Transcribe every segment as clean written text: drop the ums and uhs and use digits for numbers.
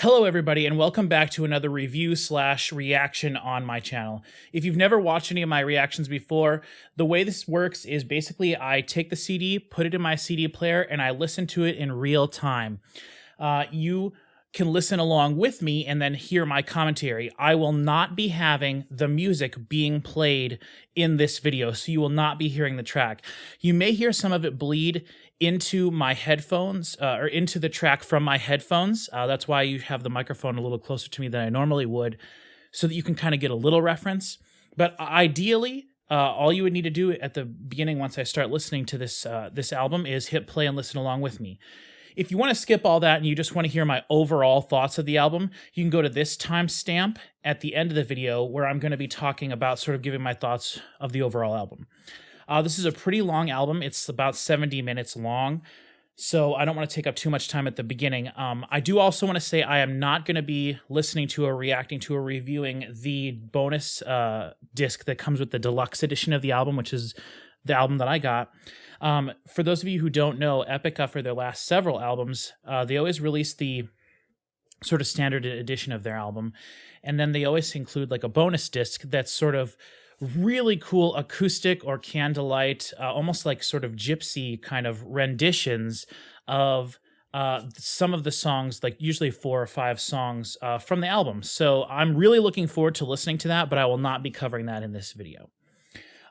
Hello, everybody, and welcome back to another review slash reaction on my channel. If you've never watched any of my reactions before, the way this works is basically I take the CD, put it in my CD player, and I listen to it in real time. You can listen along with me and then hear my commentary. I will not be having the music being played in this video, so you will not be hearing the track. You may hear some of it bleed into my headphones or into the track from my headphones. That's why you have the microphone a little closer to me than I normally would, so that you can kind of get a little reference. But ideally, all you would need to do at the beginning once I start listening to this album is hit play and listen along with me. If you want to skip all that and you just want to hear my overall thoughts of the album, you can go to this timestamp at the end of the video where I'm going to be talking about sort of giving my thoughts of the overall album. This is a pretty long album. It's about 70 minutes long, so I don't want to take up too much time at the beginning. I do also want to say I am not going to be listening to or reacting to or reviewing the bonus disc that comes with the deluxe edition of the album, which is the album that I got. For those of you who don't know, Epica, for their last several albums, they always release the sort of standard edition of their album, and then they always include like a bonus disc that's sort of really cool acoustic or candlelight, almost like sort of gypsy kind of renditions of some of the songs, like usually 4 or 5 songs from the album. So I'm really looking forward to listening to that, but I will not be covering that in this video.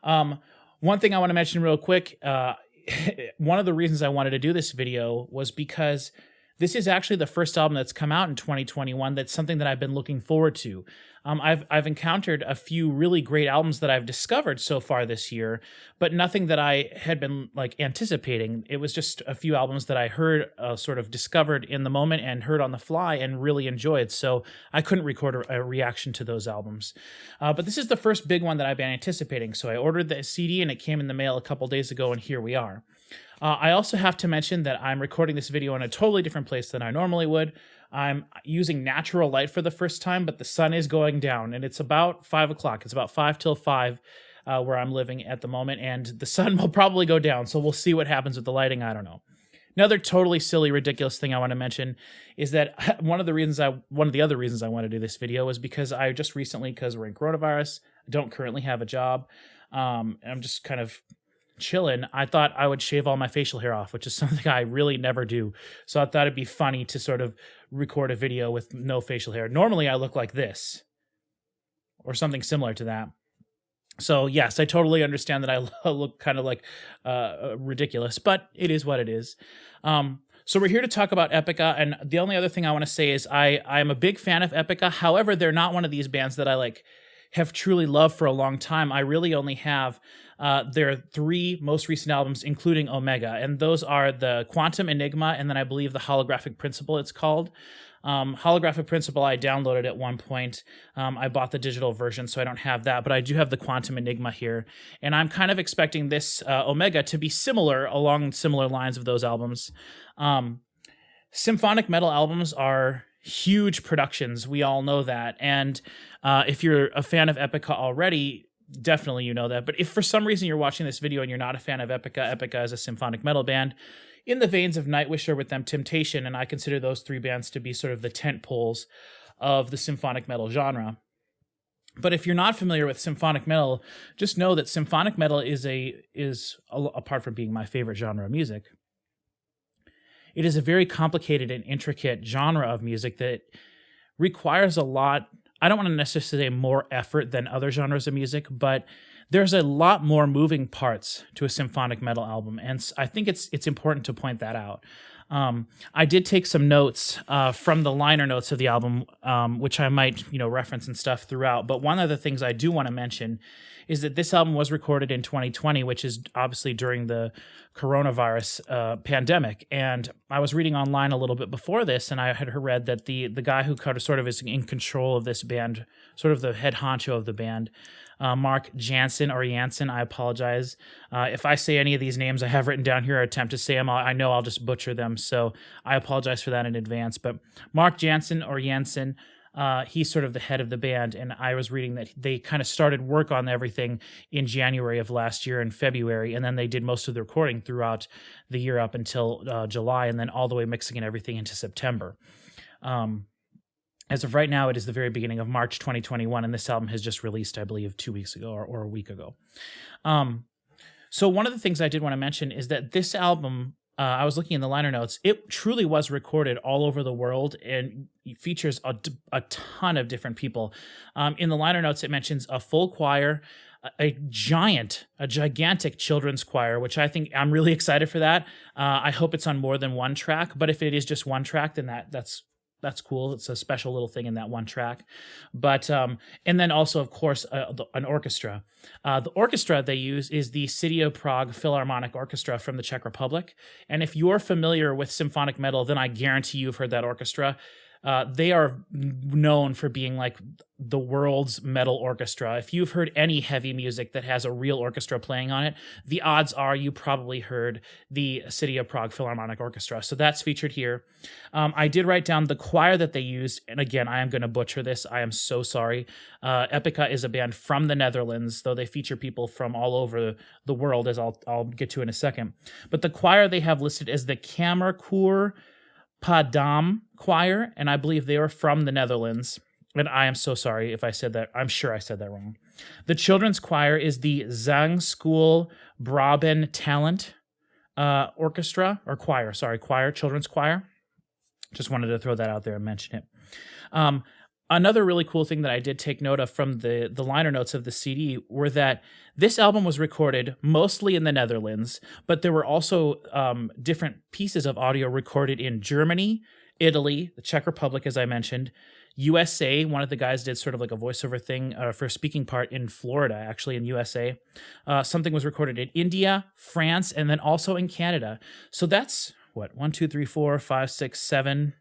One thing I want to mention real quick, one of the reasons I wanted to do this video was because this is actually the first album that's come out in 2021 that's something that I've been looking forward to. I've encountered a few really great albums that I've discovered so far this year, but nothing that I had been like anticipating. It was just a few albums that I heard, sort of discovered in the moment and heard on the fly and really enjoyed. So I couldn't record a reaction to those albums. But this is the first big one that I've been anticipating. So I ordered the CD and it came in the mail a couple days ago, and here we are. I also have to mention that I'm recording this video in a totally different place than I normally would. I'm using natural light for the first time, but the sun is going down, and it's about 5 o'clock. It's about 5 till 5 where I'm living at the moment, and the sun will probably go down, so we'll see what happens with the lighting. I don't know. Another totally silly, ridiculous thing I want to mention is that one of the other reasons I want to do this video is because I just recently, because we're in coronavirus, I don't currently have a job. I'm just kind of chilling. I thought I would shave all my facial hair off, which is something I really never do. So I thought it'd be funny to sort of record a video with no facial hair. Normally I look like this or something similar to that. So yes, I totally understand that I look kind of like ridiculous, but it is what it is. So we're here to talk about Epica, and the only other thing I want to say is I'm a big fan of Epica. However, they're not one of these bands that I have truly loved for a long time. I really only have their 3 most recent albums, including Omega, and those are the Quantum Enigma, and then I believe the Holographic Principle it's called. Holographic Principle I downloaded at one point. I bought the digital version, so I don't have that, but I do have the Quantum Enigma here, and I'm kind of expecting this Omega to be along similar lines of those albums. Symphonic metal albums are huge productions. We all know that, and if you're a fan of Epica already, definitely you know that. But if for some reason you're watching this video and you're not a fan of Epica, Epica is a symphonic metal band in the veins of Nightwish or with them Temptation, and I consider those 3 bands to be sort of the tent poles of the symphonic metal genre. But if you're not familiar with symphonic metal, just know that symphonic metal is apart from being my favorite genre of music, it is a very complicated and intricate genre of music that requires a lot. I don't want to necessarily say more effort than other genres of music, but there's a lot more moving parts to a symphonic metal album, and I think it's important to point that out. I did take some notes from the liner notes of the album, which I might reference and stuff throughout, but one of the things I do want to mention is that this album was recorded in 2020, which is obviously during the coronavirus pandemic. And I was reading online a little bit before this, and I had read that the guy who sort of is in control of this band, sort of the head honcho of the band, Mark Jansen, I apologize. If I say any of these names I have written down here or attempt to say them, I know I'll just butcher them, so I apologize for that in advance. But Mark Jansen, he's sort of the head of the band, and I was reading that they kind of started work on everything in January of last year, in February, and then they did most of the recording throughout the year up until July, and then all the way mixing and everything into September. As of right now, it is the very beginning of March 2021, and this album has just released, I believe, 2 weeks ago or a week ago. So one of the things I did want to mention is that this album, I was looking in the liner notes, it truly was recorded all over the world and features a ton of different people. In the liner notes, it mentions a full choir, a gigantic children's choir, which I think I'm really excited for that. I hope it's on more than one track, but if it is just one track, then that's cool. It's a special little thing in that one track. But and then also, of course, an orchestra. The orchestra they use is the City of Prague Philharmonic Orchestra from the Czech Republic. And if you're familiar with symphonic metal, then I guarantee you've heard that orchestra. They are known for being like the world's metal orchestra. If you've heard any heavy music that has a real orchestra playing on it, the odds are you probably heard the City of Prague Philharmonic Orchestra. So that's featured here. I did write down the choir that they used, and again, I am going to butcher this. I am so sorry. Epica is a band from the Netherlands, though they feature people from all over the world, as I'll get to in a second. But the choir they have listed as the Kamerkoor Padam Choir, and I believe they are from the Netherlands. And I am so sorry if I said that. I'm sure I said that wrong. The children's choir is the Zangschool Braben Talent Orchestra, or choir, children's choir. Just wanted to throw that out there and mention it. Another really cool thing that I did take note of from the liner notes of the CD were that this album was recorded mostly in the Netherlands, but there were also different pieces of audio recorded in Germany, Italy, the Czech Republic, as I mentioned, USA. One of the guys did sort of like a voiceover thing for a speaking part in Florida, actually in USA. Something was recorded in India, France, and then also in Canada. So that's, 1, 2, 3, 4, 5, 6, 7,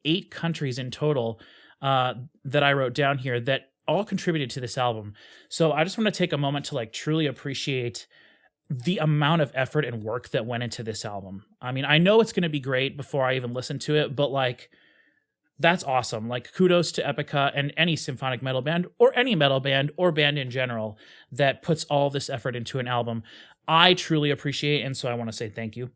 8 countries in total that I wrote down here that all contributed to this album. So I just want to take a moment to like truly appreciate the amount of effort and work that went into this album. I mean, I know it's going to be great before I even listen to it, but like, that's awesome. Like, kudos to Epica and any symphonic metal band or any metal band or band in general that puts all this effort into an album. I truly appreciate, and so I want to say thank you.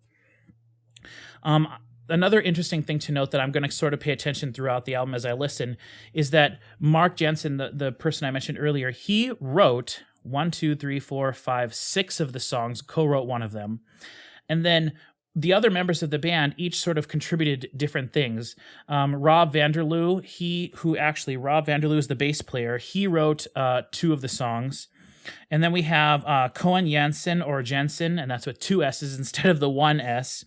Another interesting thing to note that I'm going to sort of pay attention throughout the album as I listen is that Mark Jensen, the person I mentioned earlier, he wrote 1, 2, 3, 4, 5, 6 of the songs, co-wrote one of them. And then the other members of the band each sort of contributed different things. Rob Vanderloo, Rob Vanderloo is the bass player. He wrote 2 of the songs. And then we have Cohen Jensen, and that's with 2 S's instead of the 1 S.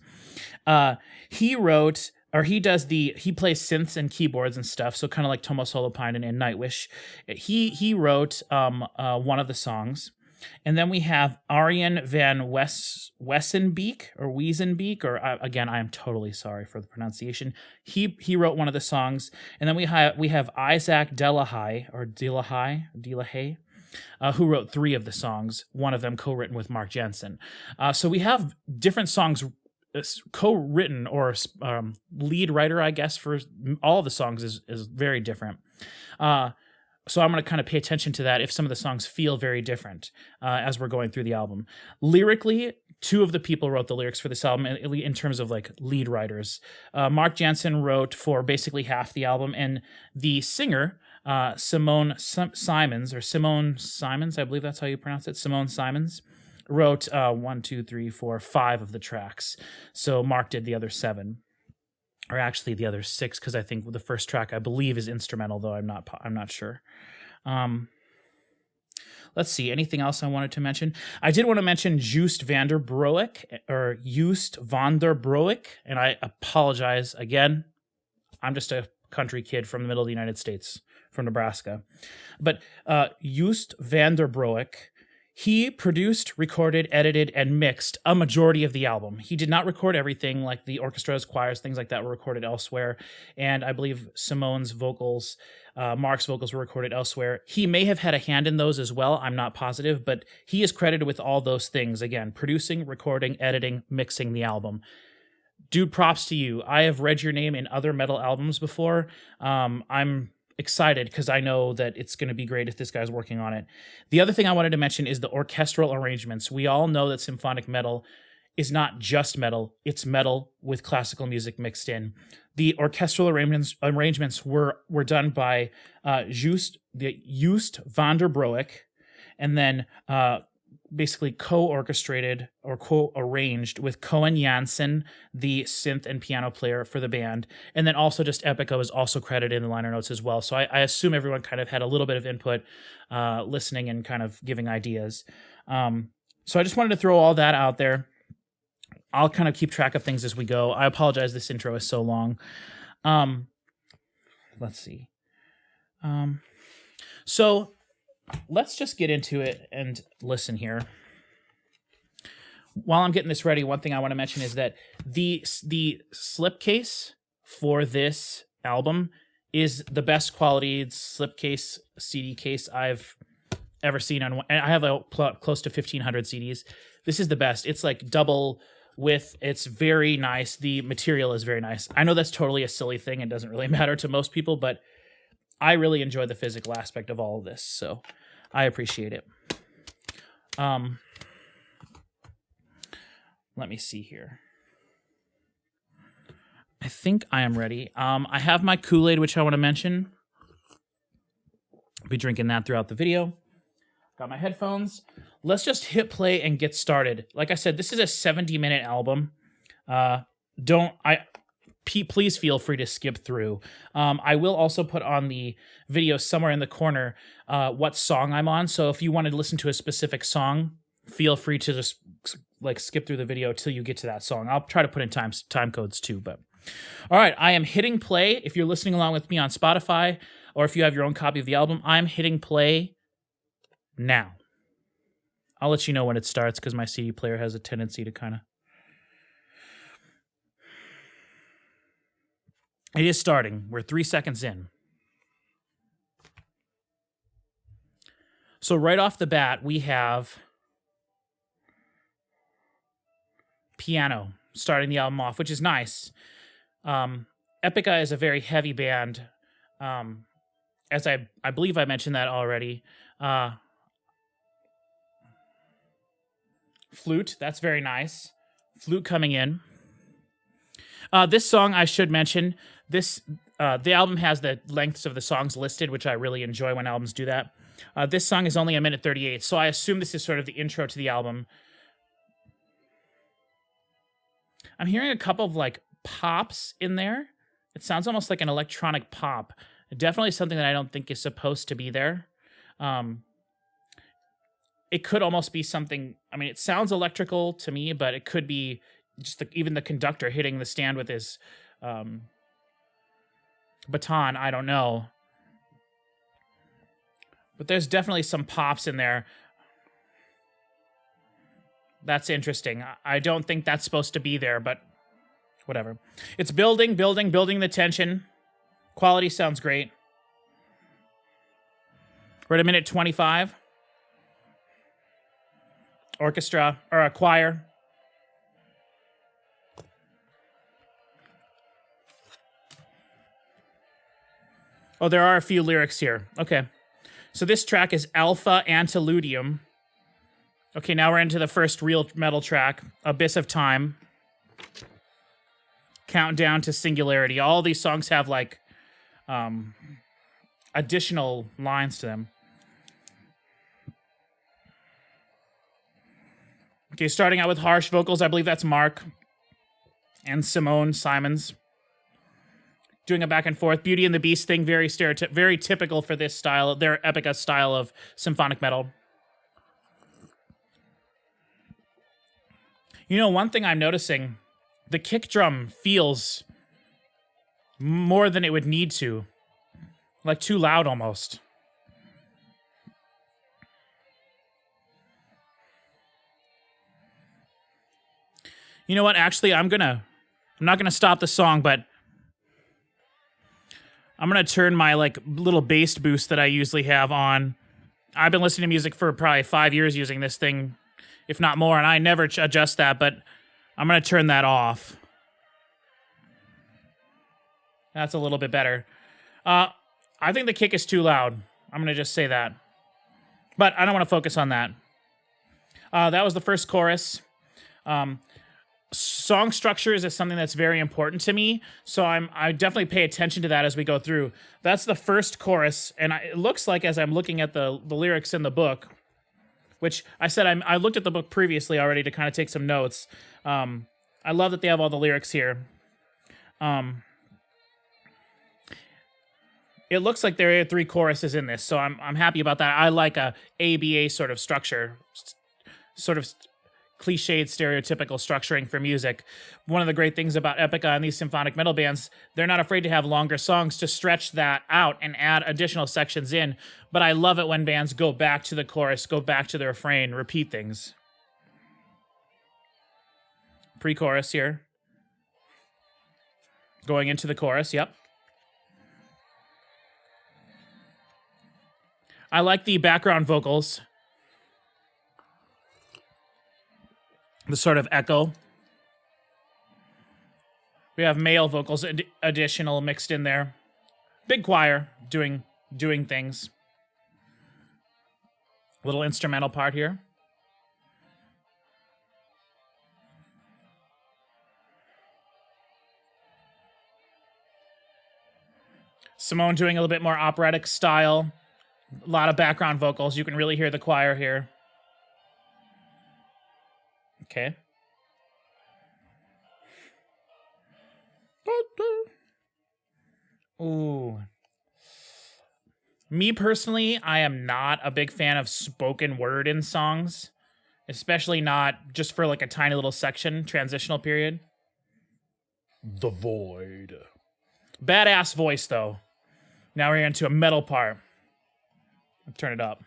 He plays synths and keyboards and stuff, so kind of like Tomas Holopainen and Nightwish. He wrote one of the songs. And then we have Arjen van Wesenbeek, or again, I am totally sorry for the pronunciation. He wrote one of the songs. And then we have Isaac Delahaye, who wrote 3 of the songs, one of them co-written with Mark Jensen. So we have different songs co-written, or lead writer, I guess, for all of the songs is very different. So I'm going to kind of pay attention to that if some of the songs feel very different as we're going through the album. Lyrically, 2 of the people wrote the lyrics for this album in terms of like lead writers. Mark Jensen wrote for basically half the album, and the singer, Simone Simons, I believe that's how you pronounce it, Simone Simons, wrote 1, 2, 3, 4, 5 of the tracks. So Mark did the other 7. Or actually the other 6, because I think the first track I believe is instrumental, though I'm not sure. Let's see, anything else I wanted to mention? I did want to mention Joost van der Broek, and I apologize again. I'm just a country kid from the middle of the United States, from Nebraska. But Joost van der Broek, he produced, recorded, edited, and mixed a majority of the album. He did not record everything, like the orchestras, choirs, things like that were recorded elsewhere. And I believe Simone's vocals, Mark's vocals were recorded elsewhere. He may have had a hand in those as well. I'm not positive, but he is credited with all those things. Again, producing, recording, editing, mixing the album. Dude, props to you. I have read your name in other metal albums before. I'm excited because I know that it's going to be great if this guy's working on it. The other thing I wanted to mention is the orchestral arrangements. We all know that symphonic metal is not just metal, it's metal with classical music mixed in. The orchestral arrangements were done by Joost van der Broek, and then basically co-orchestrated or co-arranged with Cohen Janssen, the synth and piano player for the band. And then also just Epica was also credited in the liner notes as well. So I assume everyone kind of had a little bit of input, listening and kind of giving ideas. So I just wanted to throw all that out there. I'll kind of keep track of things as we go. I apologize this intro is so long. Let's see. So let's just get into it and listen here. While I'm getting this ready, one thing I want to mention is that the slipcase for this album is the best quality slipcase CD case I've ever seen on one. And I have close to 1,500 CDs. This is the best. It's like double width. It's very nice. The material is very nice. I know that's totally a silly thing. It doesn't really matter to most people, but I really enjoy the physical aspect of all of this, so I appreciate it. Let me see here. I think I am ready. I have my Kool-Aid, which I want to mention. I'll be drinking that throughout the video. Got my headphones. Let's just hit play and get started. Like I said, this is a 70-minute album. Please feel free to skip through. I will also put on the video somewhere in the corner what song I'm on. So if you want to listen to a specific song, feel free to just like skip through the video till you get to that song. I'll try to put in time codes too. But all right, I am hitting play. If you're listening along with me on Spotify, or if you have your own copy of the album, I'm hitting play now. I'll let you know when it starts because my CD player has a tendency to kind of... It is starting. We're 3 seconds in. So right off the bat, we have piano starting the album off, which is nice. Epica is a very heavy band. As I believe I mentioned that already. Flute, that's very nice. Flute coming in. This song, I should mention, the album has the lengths of the songs listed, which I really enjoy when albums do that. This song is only 1:38, so I assume this is sort of the intro to the album. I'm hearing a couple of like pops in there. It sounds almost like an electronic pop. Definitely something that I don't think is supposed to be there. It could almost be something, I mean, it sounds electrical to me, but it could be just even the conductor hitting the stand with his baton. I don't know. But there's definitely some pops in there. That's interesting. I don't think that's supposed to be there, but whatever. It's building the tension. Quality sounds great. We're at 1:25. Orchestra, or a choir. Oh, there are a few lyrics here. Okay. So this track is Alpha Antiludium. Okay, now we're into the first real metal track, Abyss of Time. Countdown to Singularity. All these songs have like additional lines to them. Okay, starting out with harsh vocals, I believe that's Mark and Simone Simons. Doing a back and forth. Beauty and the Beast thing, very typical for this style, their Epica style of symphonic metal. You know, one thing I'm noticing, the kick drum feels more than it would need to. Like too loud almost. You know what? Actually, I'm not gonna stop the song, but I'm gonna turn my like little bass boost that I usually have on. I've been listening to music for probably 5 years using this thing, if not more, and I never adjust that, but I'm gonna turn that off. That's a little bit better. I think the kick is too loud. I'm gonna just say that. But I don't want to focus on that. That was the first chorus. Song structures is something that's very important to me, so I definitely pay attention to that as we go through. That's the first chorus, and it looks like, as I'm looking at the lyrics in the book, which I said I looked at the book previously already to kind of take some notes. I love that they have all the lyrics here. It looks like there are 3 choruses in this, so I'm happy about that. I like a ABA sort of structure, sort of cliched, stereotypical structuring for music. One of the great things about Epica and these symphonic metal bands, they're not afraid to have longer songs to stretch that out and add additional sections in. But I love it when bands go back to the chorus, go back to the refrain, repeat things. Pre-chorus here. Going into the chorus, yep. I like the background vocals. The sort of echo. We have male vocals additional mixed in there. Big choir doing things. Little instrumental part here. Simone doing a little bit more operatic style. A lot of background vocals. You can really hear the choir here. Okay. Ooh. Me personally, I am not a big fan of spoken word in songs, especially not just for like a tiny little section, transitional period. The Void. Badass voice, though. Now we're into a metal part. Turn it up.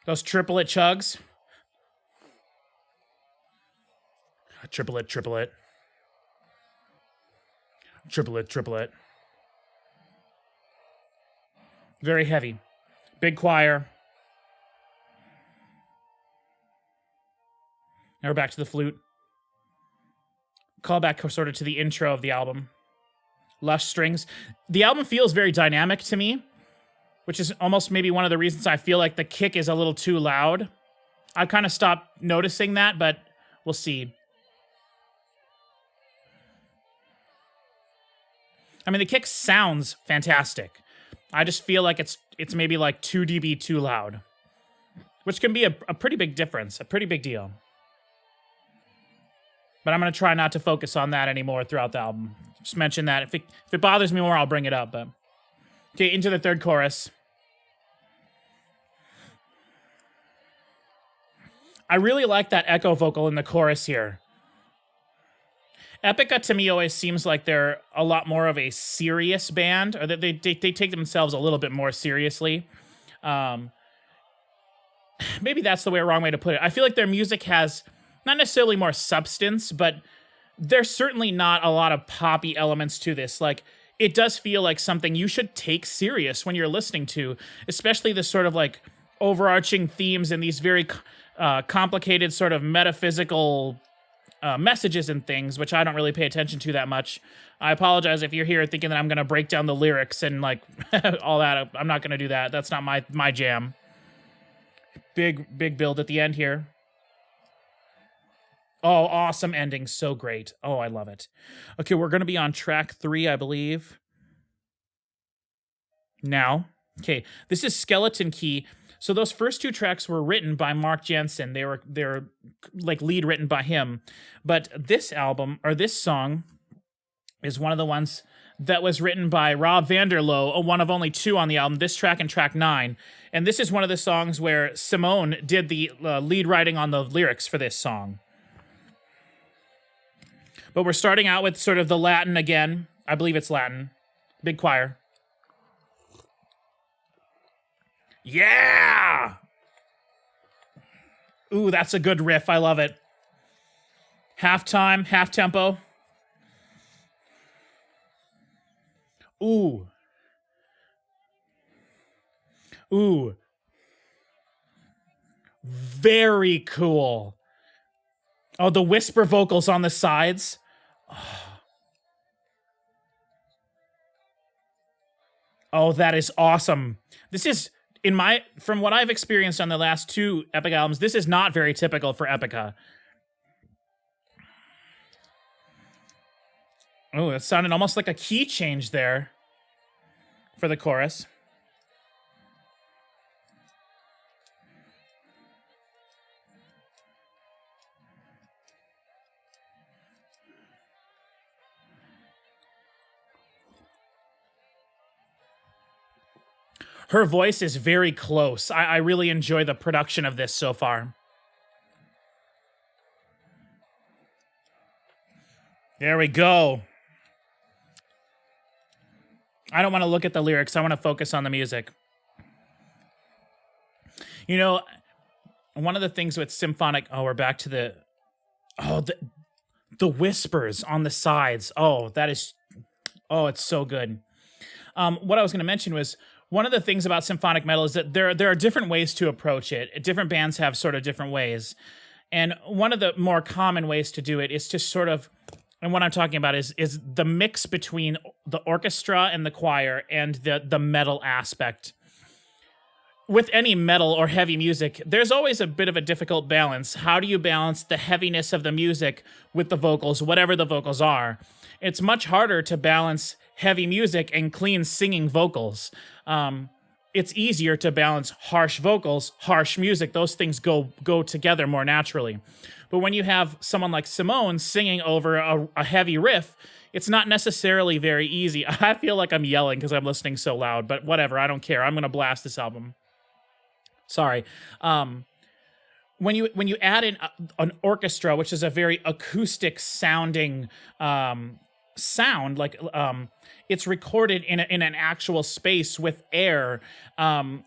Those triplet chugs. Triplet, triplet. Triplet, triplet. Very heavy. Big choir. Now we're back to the flute. Callback sort of to the intro of the album. Lush strings. The album feels very dynamic to me, which is almost maybe one of the reasons I feel like the kick is a little too loud. I've kind of stopped noticing that, but we'll see. I mean, the kick sounds fantastic. I just feel like it's maybe like 2 dB too loud, which can be a pretty big difference, a pretty big deal. But I'm going to try not to focus on that anymore throughout the album. Just mention that. If it bothers me more, I'll bring it up. But okay, into the third chorus. I really like that echo vocal in the chorus here. Epica to me always seems like they're a lot more of a serious band, or that they take themselves a little bit more seriously. Maybe that's the wrong way to put it. I feel like their music has not necessarily more substance, but there's certainly not a lot of poppy elements to this. Like, it does feel like something you should take serious when you're listening to, especially the sort of like overarching themes and these very complicated sort of metaphysical messages and things, which I don't really pay attention to that much. I apologize if you're here thinking that I'm going to break down the lyrics and like all that. I'm not going to do that. That's not my jam. Big build at the end here. Oh, awesome ending. So great. Oh, I love it. Okay, we're going to be on track 3, I believe. Now, okay, this is Skeleton Key. So those first 2 tracks were written by Mark Jansen. They were like lead written by him. But this album, or this song, is one of the ones that was written by Rob Vanderloo, one of only 2 on the album, this track and track 9. And this is one of the songs where Simone did the lead writing on the lyrics for this song. But we're starting out with sort of the Latin again. I believe it's Latin. Big choir. Yeah! Ooh, that's a good riff. I love it. Half time, half tempo. Ooh. Ooh. Very cool. Oh, the whisper vocals on the sides. Oh, that is awesome. This is from what I've experienced on the last two Epica albums, this is not very typical for Epica. Oh, that sounded almost like a key change there for the chorus. Her voice is very close. I really enjoy the production of this so far. There we go. I don't want to look at the lyrics. I want to focus on the music. You know, one of the things with symphonic... Oh, we're back to the... Oh, the whispers on the sides. Oh, that is... Oh, it's so good. What I was going to mention was... One of the things about symphonic metal is that there are different ways to approach it. Different bands have sort of different ways. And one of the more common ways to do it is to sort of, and what I'm talking about is the mix between the orchestra and the choir and the metal aspect. With any metal or heavy music, there's always a bit of a difficult balance. How do you balance the heaviness of the music with the vocals, whatever the vocals are? It's much harder to balance heavy music and clean singing vocals. It's easier to balance harsh vocals, harsh music. Those things go together more naturally. But when you have someone like Simone singing over a heavy riff, it's not necessarily very easy. I feel like I'm yelling because I'm listening so loud, but whatever, I don't care. I'm going to blast this album. Sorry. When you add in an orchestra, which is a very acoustic sounding sound, like it's recorded in an actual space with air,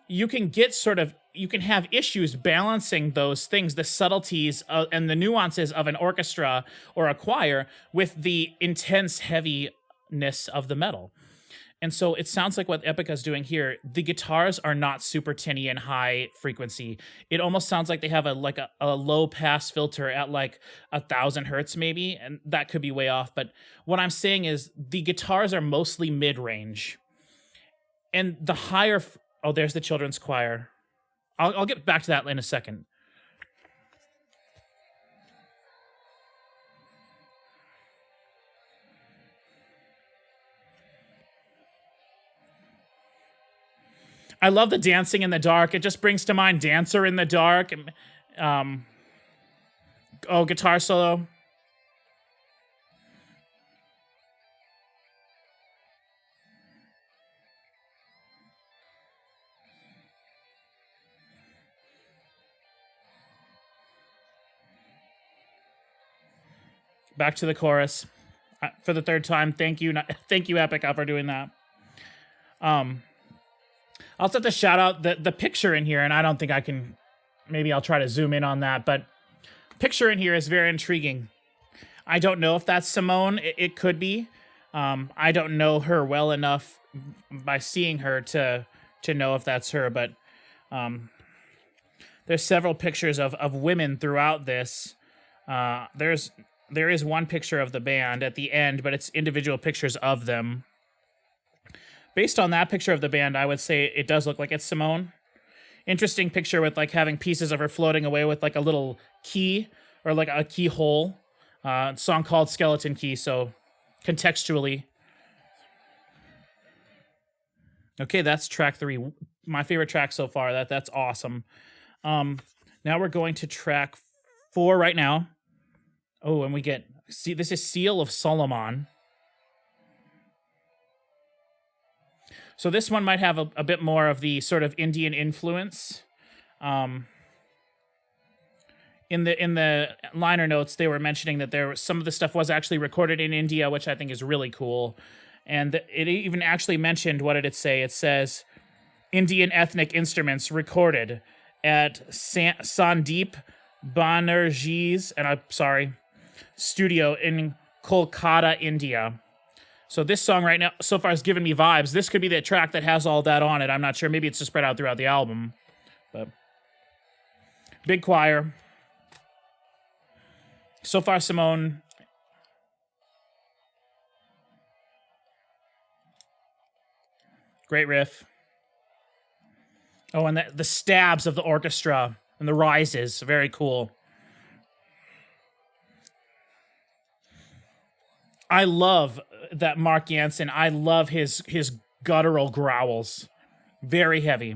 you can have issues balancing those things, the subtleties and the nuances of an orchestra or a choir with the intense heaviness of the metal. And so it sounds like what Epica's doing here, the guitars are not super tinny and high frequency. It almost sounds like they have a low pass filter at like 1,000 hertz maybe, and that could be way off. But what I'm saying is the guitars are mostly mid-range. And the higher... Oh, there's the children's choir. I'll get back to that in a second. I love the dancing in the dark. It just brings to mind Dancer in the Dark. Guitar solo. Back to the chorus. For the third time, thank you, Epica, for doing that. I'll also have to shout out the picture in here, and I don't think I can... Maybe I'll try to zoom in on that, but picture in here is very intriguing. I don't know if that's Simone. It could be. I don't know her well enough by seeing her to know if that's her, but there's several pictures of women throughout this. There is one picture of the band at the end, but it's individual pictures of them. Based on that picture of the band, I would say it does look like it's Simone. Interesting picture with like having pieces of her floating away with like a little key or like a keyhole. Song called Skeleton Key, so contextually. Okay, that's track 3. My favorite track so far. That's awesome. Now we're going to track 4 right now. Oh, and this is Seal of Solomon. So this one might have a bit more of the sort of Indian influence. In the liner notes, they were mentioning that some of the stuff was actually recorded in India, which I think is really cool. And it even actually mentioned, what did it say? It says, Indian ethnic instruments recorded at Sandeep Banerjee's, and I'm sorry, studio in Kolkata, India. So this song right now, so far, has given me vibes. This could be the track that has all that on it. I'm not sure. Maybe it's just spread out throughout the album. But big choir. So far, Simone. Great riff. Oh, and the stabs of the orchestra and the rises. Very cool. I love that Mark Jansen. I love his guttural growls. Very heavy.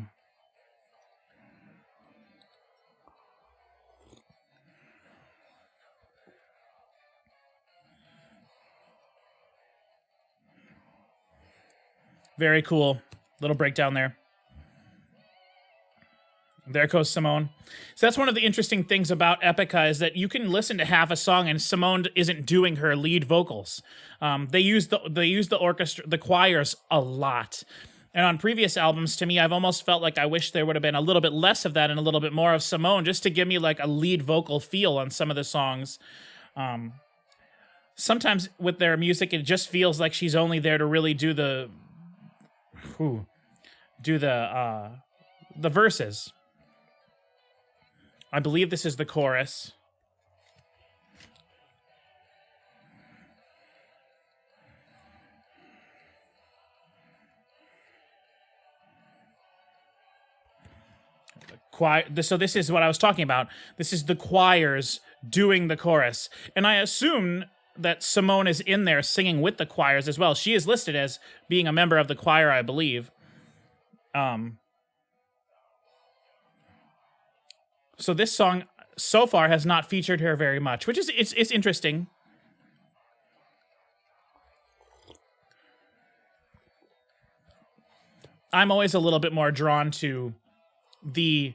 Very cool. Little breakdown there. There goes Simone. So that's one of the interesting things about Epica is that you can listen to half a song and Simone isn't doing her lead vocals. They use the orchestra, the choirs a lot. And on previous albums, to me, I've almost felt like I wish there would have been a little bit less of that and a little bit more of Simone, just to give me like a lead vocal feel on some of the songs. Sometimes with their music, it just feels like she's only there to really do the verses. I believe this is the chorus. So this is what I was talking about. This is the choirs doing the chorus. And I assume that Simone is in there singing with the choirs as well. She is listed as being a member of the choir, I believe. So this song so far has not featured her very much, which is it's interesting. I'm always a little bit more drawn to the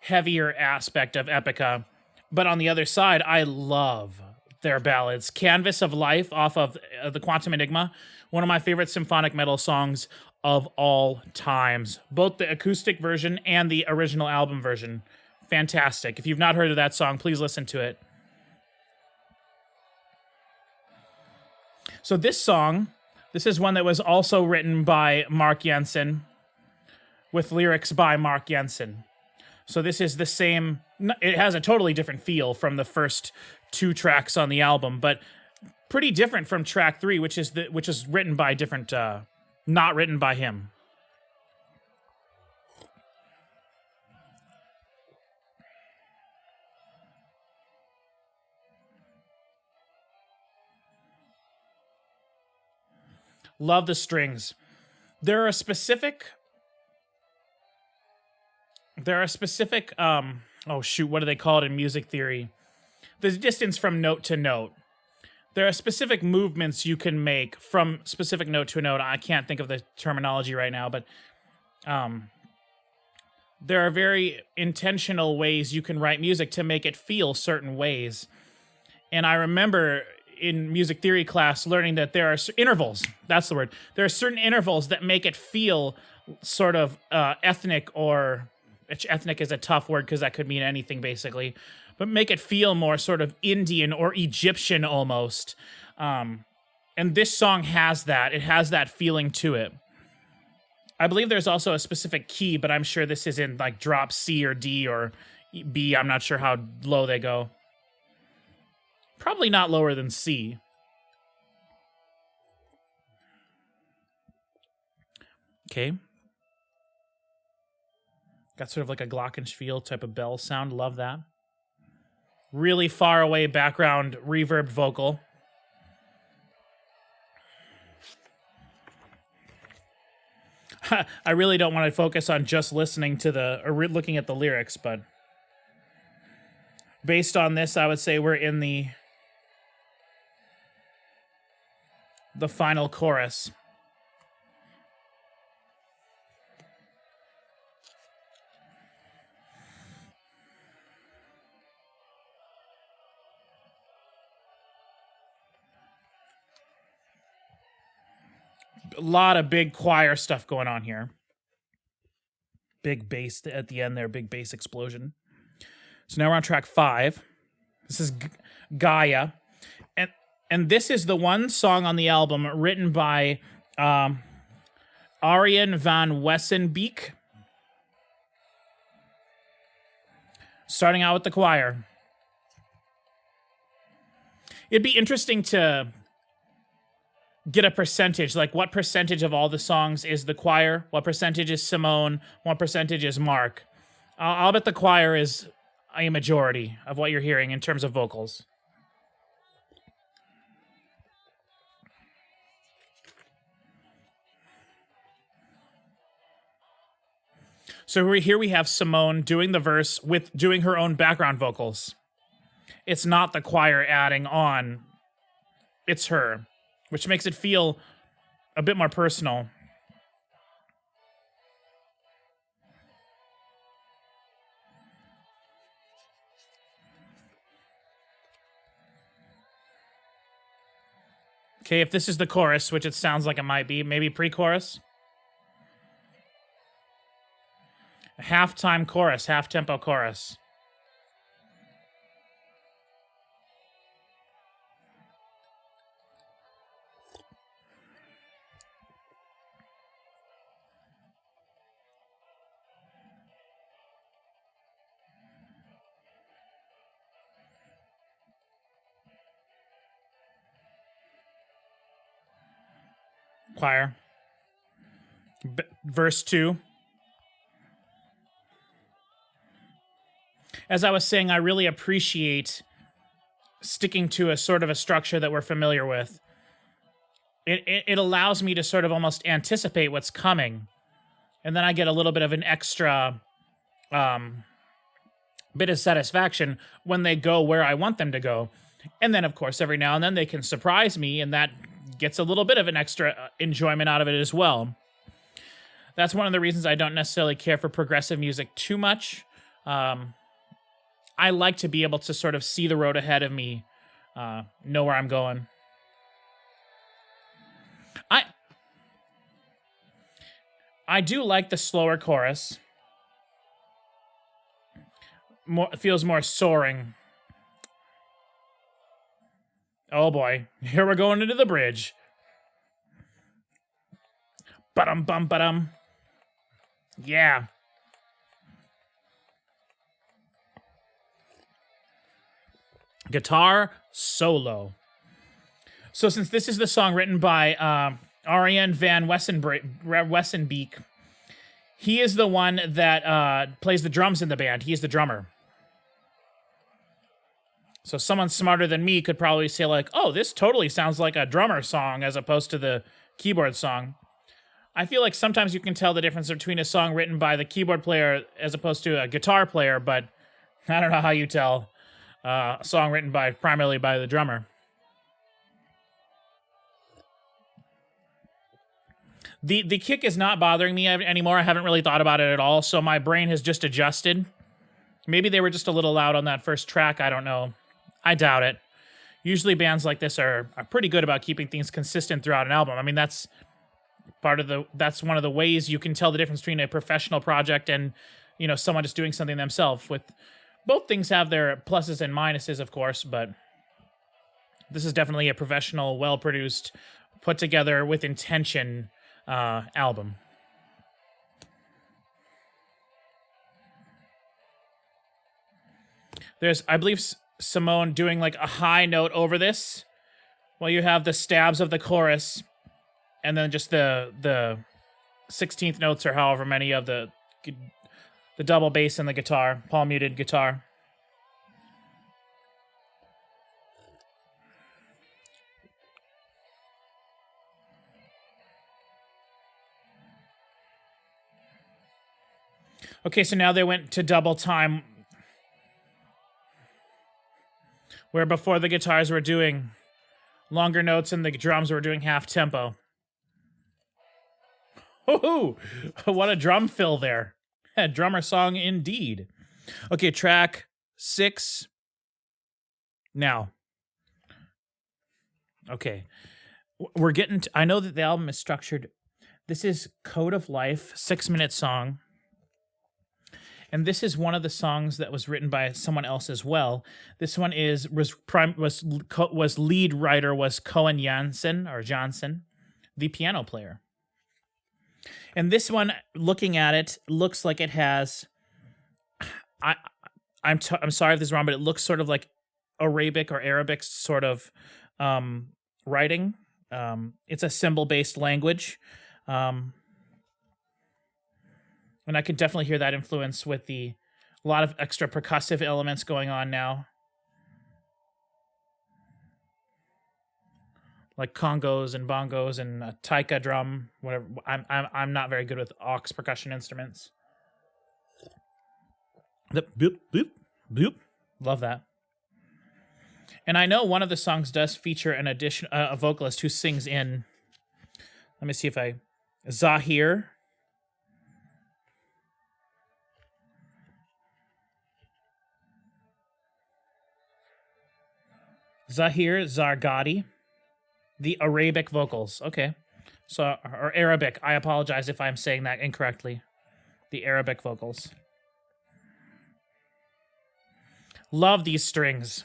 heavier aspect of Epica, but on the other side, I love their ballads. Canvas of Life off of the Quantum Enigma, one of my favorite symphonic metal songs of all times. Both the acoustic version and the original album version. Fantastic. If you've not heard of that song, please listen to it. So this song, this is one that was also written by Mark Jansen with lyrics by Mark Jansen. So this is the same, it has a totally different feel from the first two tracks on the album, but pretty different from track 3, which is written by different, not written by him. Love the strings. There are specific, oh shoot, what do they call it in music theory? The distance from note to note. There are specific movements you can make from specific note to a note. I can't think of the terminology right now, but there are very intentional ways you can write music to make it feel certain ways. And I remember in music theory class learning that there are intervals. That's the word. There are certain intervals that make it feel sort of ethnic, or ethnic is a tough word because that could mean anything basically, but make it feel more sort of Indian or Egyptian almost. And this song has that. It has that feeling to it. I believe there's also a specific key, but I'm sure this is in like drop C or D or B. I'm not sure how low they go. Probably not lower than C. Okay. Got sort of like a glockenspiel type of bell sound. Love that. Really far away background reverb vocal. I really don't want to focus on just listening to or looking at the lyrics, but based on this, I would say we're in the final chorus. A lot of big choir stuff going on here. Big bass at the end there, big bass explosion. So now we're on track 5. This is Gaia. And this is the one song on the album written by Arjen van Wessenbeek. Starting out with the choir. It'd be interesting to get a percentage, like what percentage of all the songs is the choir, what percentage is Simone, what percentage is Mark. I'll bet the choir is a majority of what you're hearing in terms of vocals. So here we have Simone doing the verse with doing her own background vocals. It's not the choir adding on. It's her, which makes it feel a bit more personal. Okay, if this is the chorus, which it sounds like it might be, maybe pre-chorus. Halftime chorus, half-tempo chorus. Choir. Verse 2. As I was saying, I really appreciate sticking to a sort of a structure that we're familiar with. It allows me to sort of almost anticipate what's coming. And then I get a little bit of an extra bit of satisfaction when they go where I want them to go. And then, of course, every now and then they can surprise me, and that gets a little bit of an extra enjoyment out of it as well. That's one of the reasons I don't necessarily care for progressive music too much. I like to be able to sort of see the road ahead of me, know where I'm going. I do like the slower chorus. It feels more soaring. Oh boy, here we're going into the bridge. Ba-dum bum ba-dum. Yeah. Guitar solo. So since this is the song written by Arjen van Wessenbeek, he is the one that plays the drums in the band. He's the drummer. So someone smarter than me could probably say like, oh, this totally sounds like a drummer song as opposed to the keyboard song. I feel like sometimes you can tell the difference between a song written by the keyboard player as opposed to a guitar player, but I don't know how you tell a song written primarily by the drummer. The kick is not bothering me anymore. I haven't really thought about it at all, so my brain has just adjusted. Maybe they were just a little loud on that first track. I don't know. I doubt it. Usually bands like this are pretty good about keeping things consistent throughout an album. I mean, that's one of the ways you can tell the difference between a professional project and, you know, someone just doing something themselves. With both things have their pluses and minuses, of course, but this is definitely a professional, well-produced, put together with intention album. There's, I believe, Simone doing like a high note over this, while you have the stabs of the chorus, and then just the 16th notes or however many of the double bass and the guitar, palm muted guitar. Okay, so now they went to double time, where before the guitars were doing longer notes and the drums were doing half tempo. Woohoo! What a drum fill there. A drummer song indeed. Okay, track 6. Now. Okay. We're getting to, I know that the album is structured. This is Code of Life, 6-minute song. And this is one of the songs that was written by someone else as well. This one was lead writer was Cohen Johnson, the piano player. And this one, looking at it, looks like it has. I'm sorry if this is wrong, but it looks sort of like Arabic or Arabic sort of writing. it's a symbol-based language. And I could definitely hear that influence with a lot of extra percussive elements going on now. Like congos and bongos and a taika drum, whatever. I'm not very good with aux percussion instruments. The boop boop boop. Love that. And I know one of the songs does feature a vocalist who sings in. Let me see if Zahir. Zahir Zargadi. The Arabic vocals. Okay. So, or Arabic. I apologize if I'm saying that incorrectly. The Arabic vocals. Love these strings.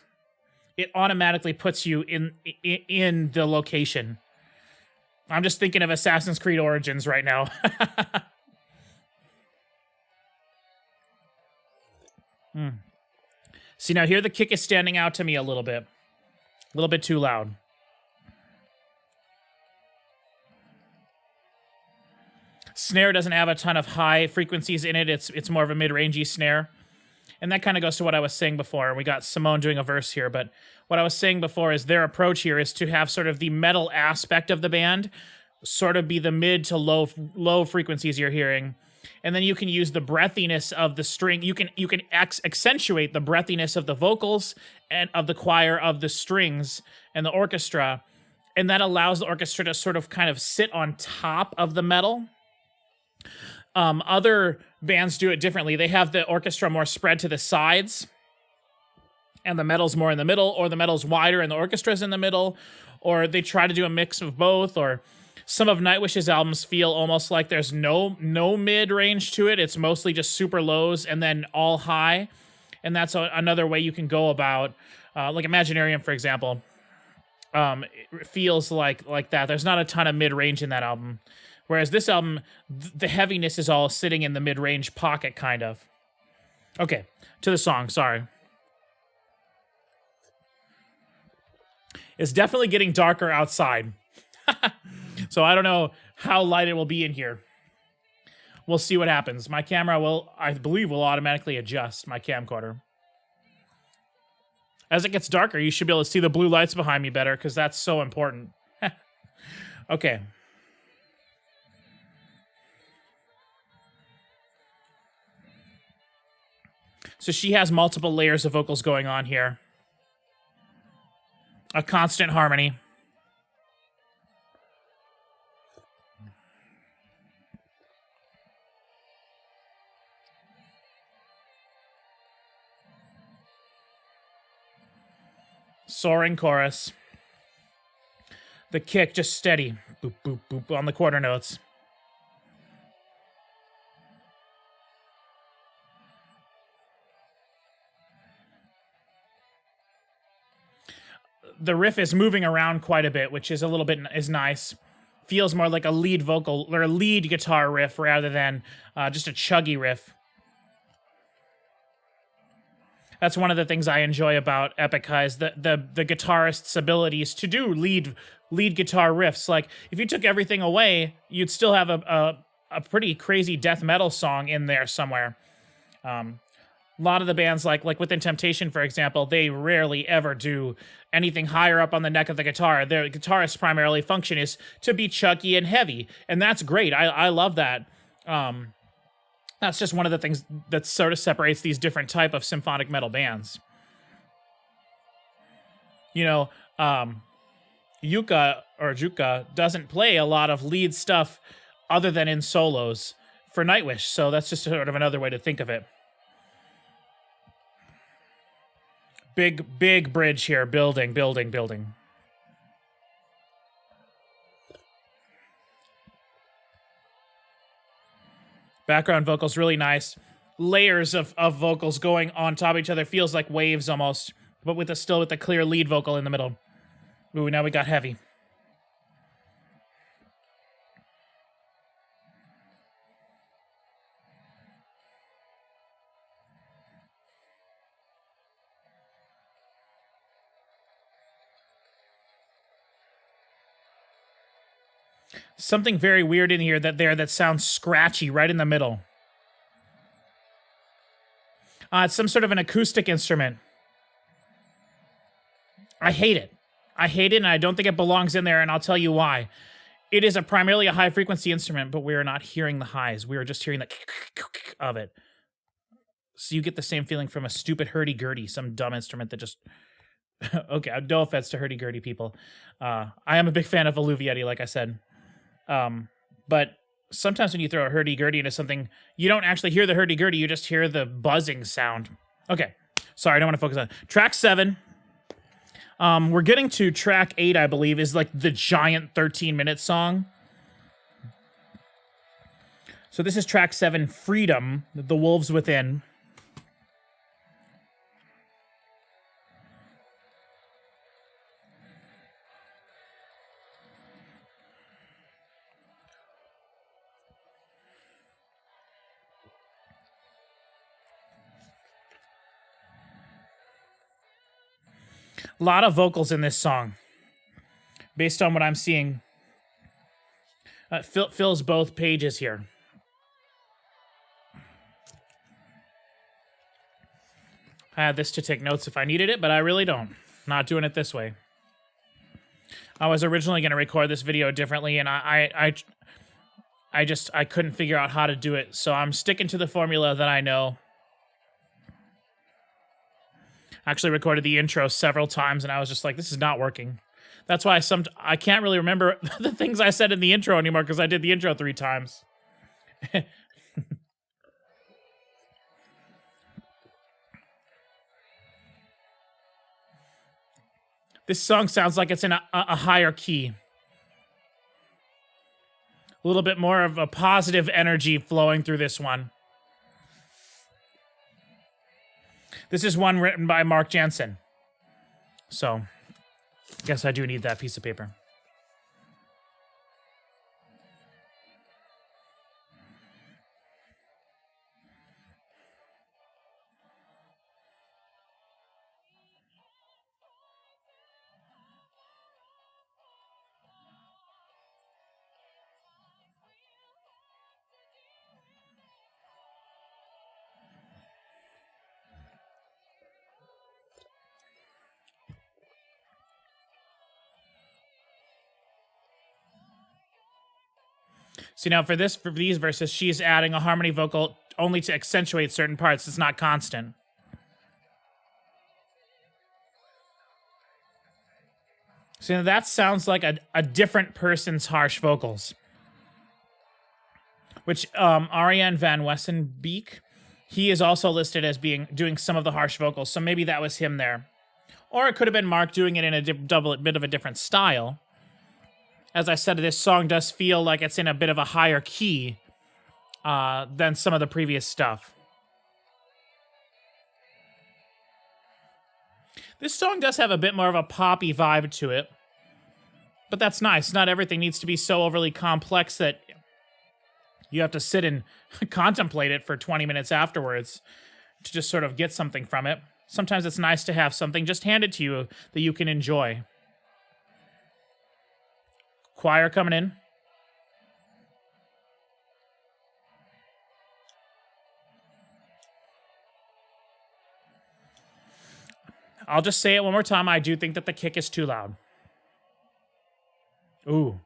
It automatically puts you in the location. I'm just thinking of Assassin's Creed Origins right now. See, now here the kick is standing out to me a little bit. A little bit too loud. Snare doesn't have a ton of high frequencies in it. It's more of a mid-rangey snare. And that kind of goes to what I was saying before. We got Simone doing a verse here, but what I was saying before is their approach here is to have sort of the metal aspect of the band sort of be the mid to low frequencies you're hearing. And then you can use the breathiness of the string. You can accentuate the breathiness of the vocals and of the choir, of the strings and the orchestra. And that allows the orchestra to sort of kind of sit on top of the metal. Other bands do it differently. They have the orchestra more spread to the sides and the metal's more in the middle, or the metal's wider and the orchestra's in the middle, or they try to do a mix of both, or some of Nightwish's albums feel almost like there's no mid-range to it. It's mostly just super lows and then all high. And that's another way you can go about, like Imaginarium, for example. It feels like that. There's not a ton of mid-range in that album. Whereas this album, the heaviness is all sitting in the mid-range pocket, kind of. Okay, to the song, sorry. It's definitely getting darker outside. So I don't know how light it will be in here. We'll see what happens. My camera I believe, will automatically adjust, my camcorder. As it gets darker, you should be able to see the blue lights behind me better, because that's so important. Okay. So she has multiple layers of vocals going on here. A constant harmony. Soaring chorus. The kick just steady. Boop, boop, boop on the quarter notes. The riff is moving around quite a bit, which is is nice. Feels more like a lead vocal or a lead guitar riff rather than just a chuggy riff. That's one of the things I enjoy about Epica is the guitarist's abilities to do lead guitar riffs. Like if you took everything away, you'd still have a pretty crazy death metal song in there somewhere. A lot of the bands, like Within Temptation, for example, they rarely ever do anything higher up on the neck of the guitar. Their guitarist's primarily function is to be chuggy and heavy, and that's great. I love that. That's just one of the things that sort of separates these different type of symphonic metal bands. You know, Juka doesn't play a lot of lead stuff other than in solos for Nightwish, so that's just sort of another way to think of it. Big bridge here, building. Background vocals really nice. Layers of vocals going on top of each other. Feels like waves almost, but still with the clear lead vocal in the middle. Ooh, now we got heavy. Something very weird in here that sounds scratchy right in the middle. It's some sort of an acoustic instrument. I hate it. I hate it, and I don't think it belongs in there, and I'll tell you why. It is primarily a high-frequency instrument, but we are not hearing the highs. We are just hearing the of it. So you get the same feeling from a stupid hurdy-gurdy, some dumb instrument that just... Okay, no offense to hurdy-gurdy people. I am a big fan of Alluvieti, like I said. But sometimes when you throw a hurdy-gurdy into something, you don't actually hear the hurdy-gurdy, you just hear the buzzing sound. Okay, sorry, I don't want to focus on it. Track 7. We're getting to track 8, I believe, is like the giant 13-minute song. So this is track 7, Freedom, The Wolves Within. A lot of vocals in this song, based on what I'm seeing. Fills both pages here. I had this to take notes if I needed it, but I really don't. Not doing it this way. I was originally going to record this video differently, and I couldn't figure out how to do it, so I'm sticking to the formula that I know. Actually recorded the intro several times, and I was just like, this is not working. That's why I can't really remember the things I said in the intro anymore, because I did the intro 3 times. This song sounds like it's in a higher key. A little bit more of a positive energy flowing through this one. This is one written by Mark Jansen. So, I guess I do need that piece of paper. See, now for these verses, she's adding a harmony vocal only to accentuate certain parts. It's not constant. So now that sounds like a different person's harsh vocals. Which Ariane Van Wessenbeek, he is also listed as doing some of the harsh vocals. So maybe that was him there. Or it could have been Mark doing it in a bit of a different style. As I said, this song does feel like it's in a bit of a higher key than some of the previous stuff. This song does have a bit more of a poppy vibe to it. But that's nice. Not everything needs to be so overly complex that you have to sit and contemplate it for 20 minutes afterwards to just sort of get something from it. Sometimes it's nice to have something just handed to you that you can enjoy. Choir coming in. I'll just say it one more time. I do think that the kick is too loud. Ooh.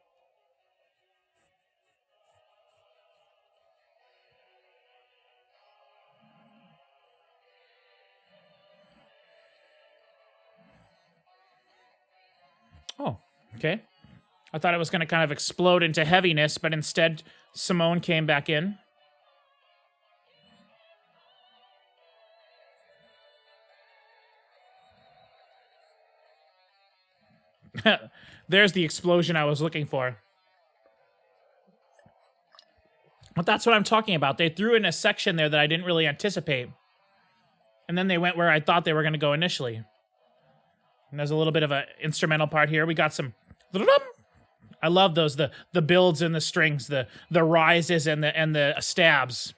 Oh, okay. I thought it was going to kind of explode into heaviness, but instead, Simone came back in. There's the explosion I was looking for. But that's what I'm talking about. They threw in a section there that I didn't really anticipate. And then they went where I thought they were going to go initially. And there's a little bit of an instrumental part here. We got some... I love those, the builds and the strings, the rises and the stabs.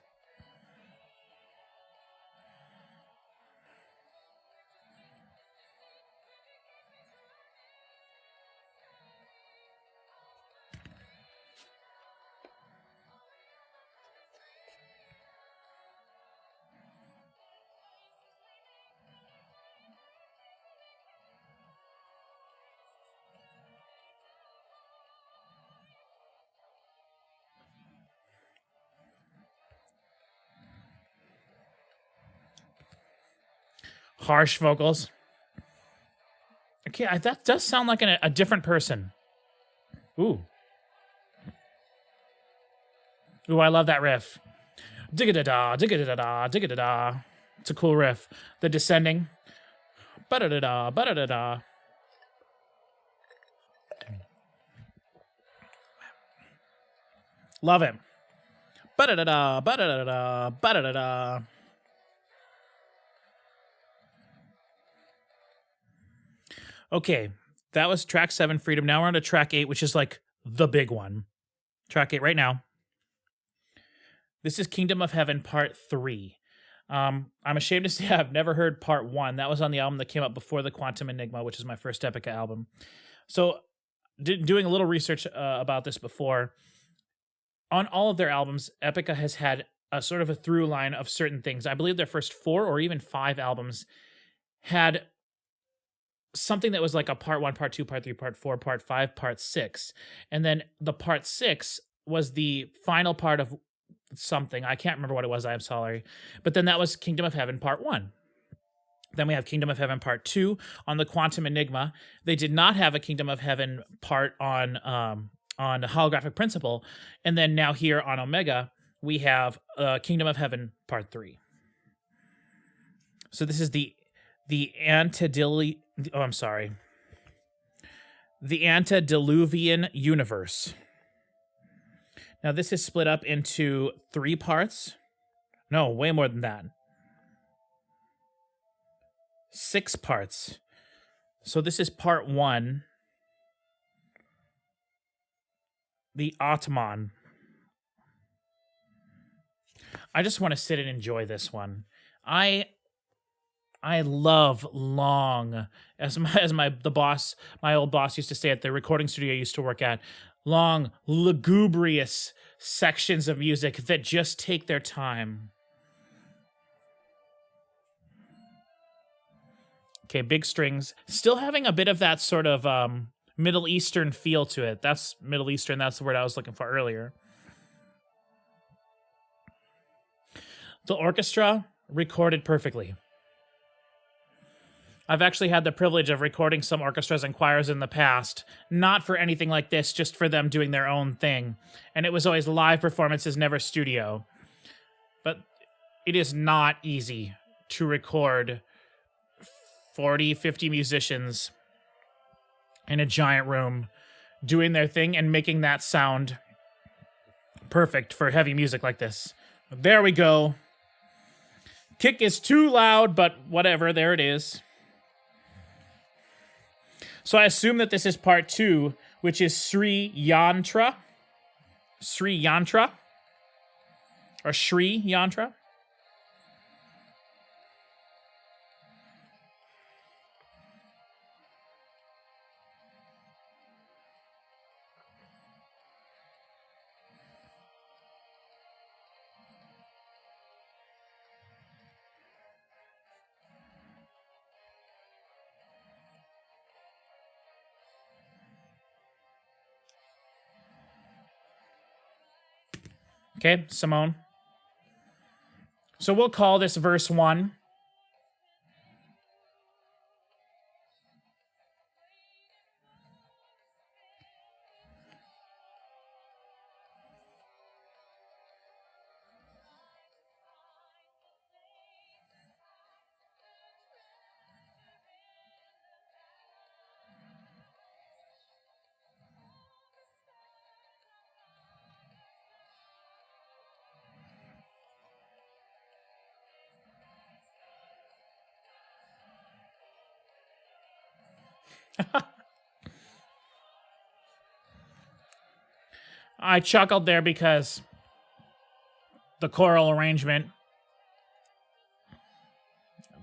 Harsh vocals. Okay, that does sound like a different person. Ooh. Ooh, I love that riff. Digga-da-da, digga-da-da, digga-da-da. It's a cool riff. The descending. Ba-da-da-da, ba-da-da-da. Love it. Ba-da-da-da, ba-da-da-da, ba-da-da-da. Okay, that was track 7, Freedom. Now we're on to track 8, which is like the big one. Track 8 right now. This is Kingdom of Heaven Part 3. I'm ashamed to say I've never heard Part 1. That was on the album that came out before the Quantum Enigma, which is my first Epica album. So, doing a little research about this before, on all of their albums, Epica has had a sort of a through line of certain things. I believe their first 4 or even 5 albums had something that was like a part 1, part 2, part 3, part 4, part 5, part 6. And then the part 6 was the final part of something. I can't remember what it was. I'm sorry. But then that was Kingdom of Heaven Part 1. Then we have Kingdom of Heaven Part 2 on the Quantum Enigma. They did not have a Kingdom of Heaven part on Holographic Principle. And then now here on Omega, we have Kingdom of Heaven Part 3. So this is the antediluvian universe. Now, this is split up into 3 parts. No, way more than that. 6 parts. So this is part 1. The Atman. I just want to sit and enjoy this one. I love long, as my old boss used to say at the recording studio I used to work at, long, lugubrious sections of music that just take their time. Okay, big strings. Still having a bit of that sort of Middle Eastern feel to it. That's Middle Eastern, that's the word I was looking for earlier. The orchestra recorded perfectly. I've actually had the privilege of recording some orchestras and choirs in the past, not for anything like this, just for them doing their own thing. And it was always live performances, never studio. But it is not easy to record 40, 50 musicians in a giant room doing their thing and making that sound perfect for heavy music like this. There we go. Kick is too loud, but whatever, there it is. So I assume that this is part 2, which is Sri Yantra. Sri Yantra? Or Shri Yantra? Okay, Simone. So we'll call this verse 1. I chuckled there because the choral arrangement,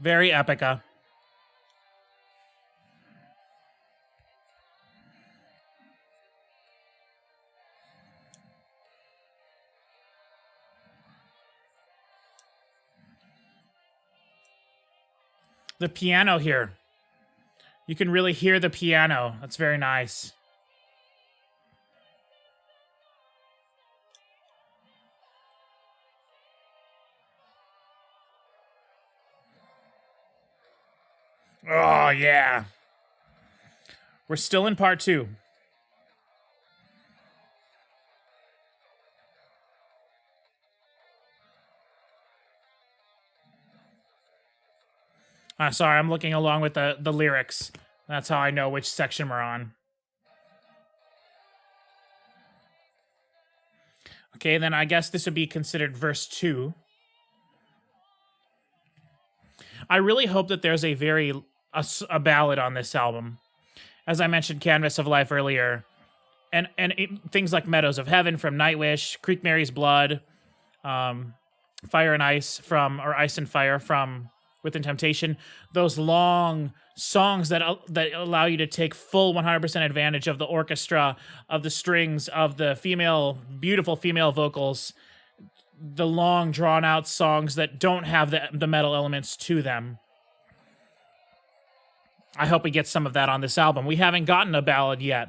very Epica. The piano here. You can really hear the piano. That's very nice. yeah. We're still in part 2. Sorry, I'm looking along with the lyrics. That's how I know which section we're on. Okay, then I guess this would be considered verse 2. I really hope that there's a ballad on this album. As I mentioned, Canvas of Life earlier. And things like Meadows of Heaven from Nightwish, Creek Mary's Blood, Fire and Ice or Ice and Fire from Within Temptation. Those long songs that allow you to take full 100% advantage of the orchestra, of the strings, of the beautiful female vocals, the long drawn out songs that don't have the metal elements to them. I hope we get some of that on this album. We haven't gotten a ballad yet.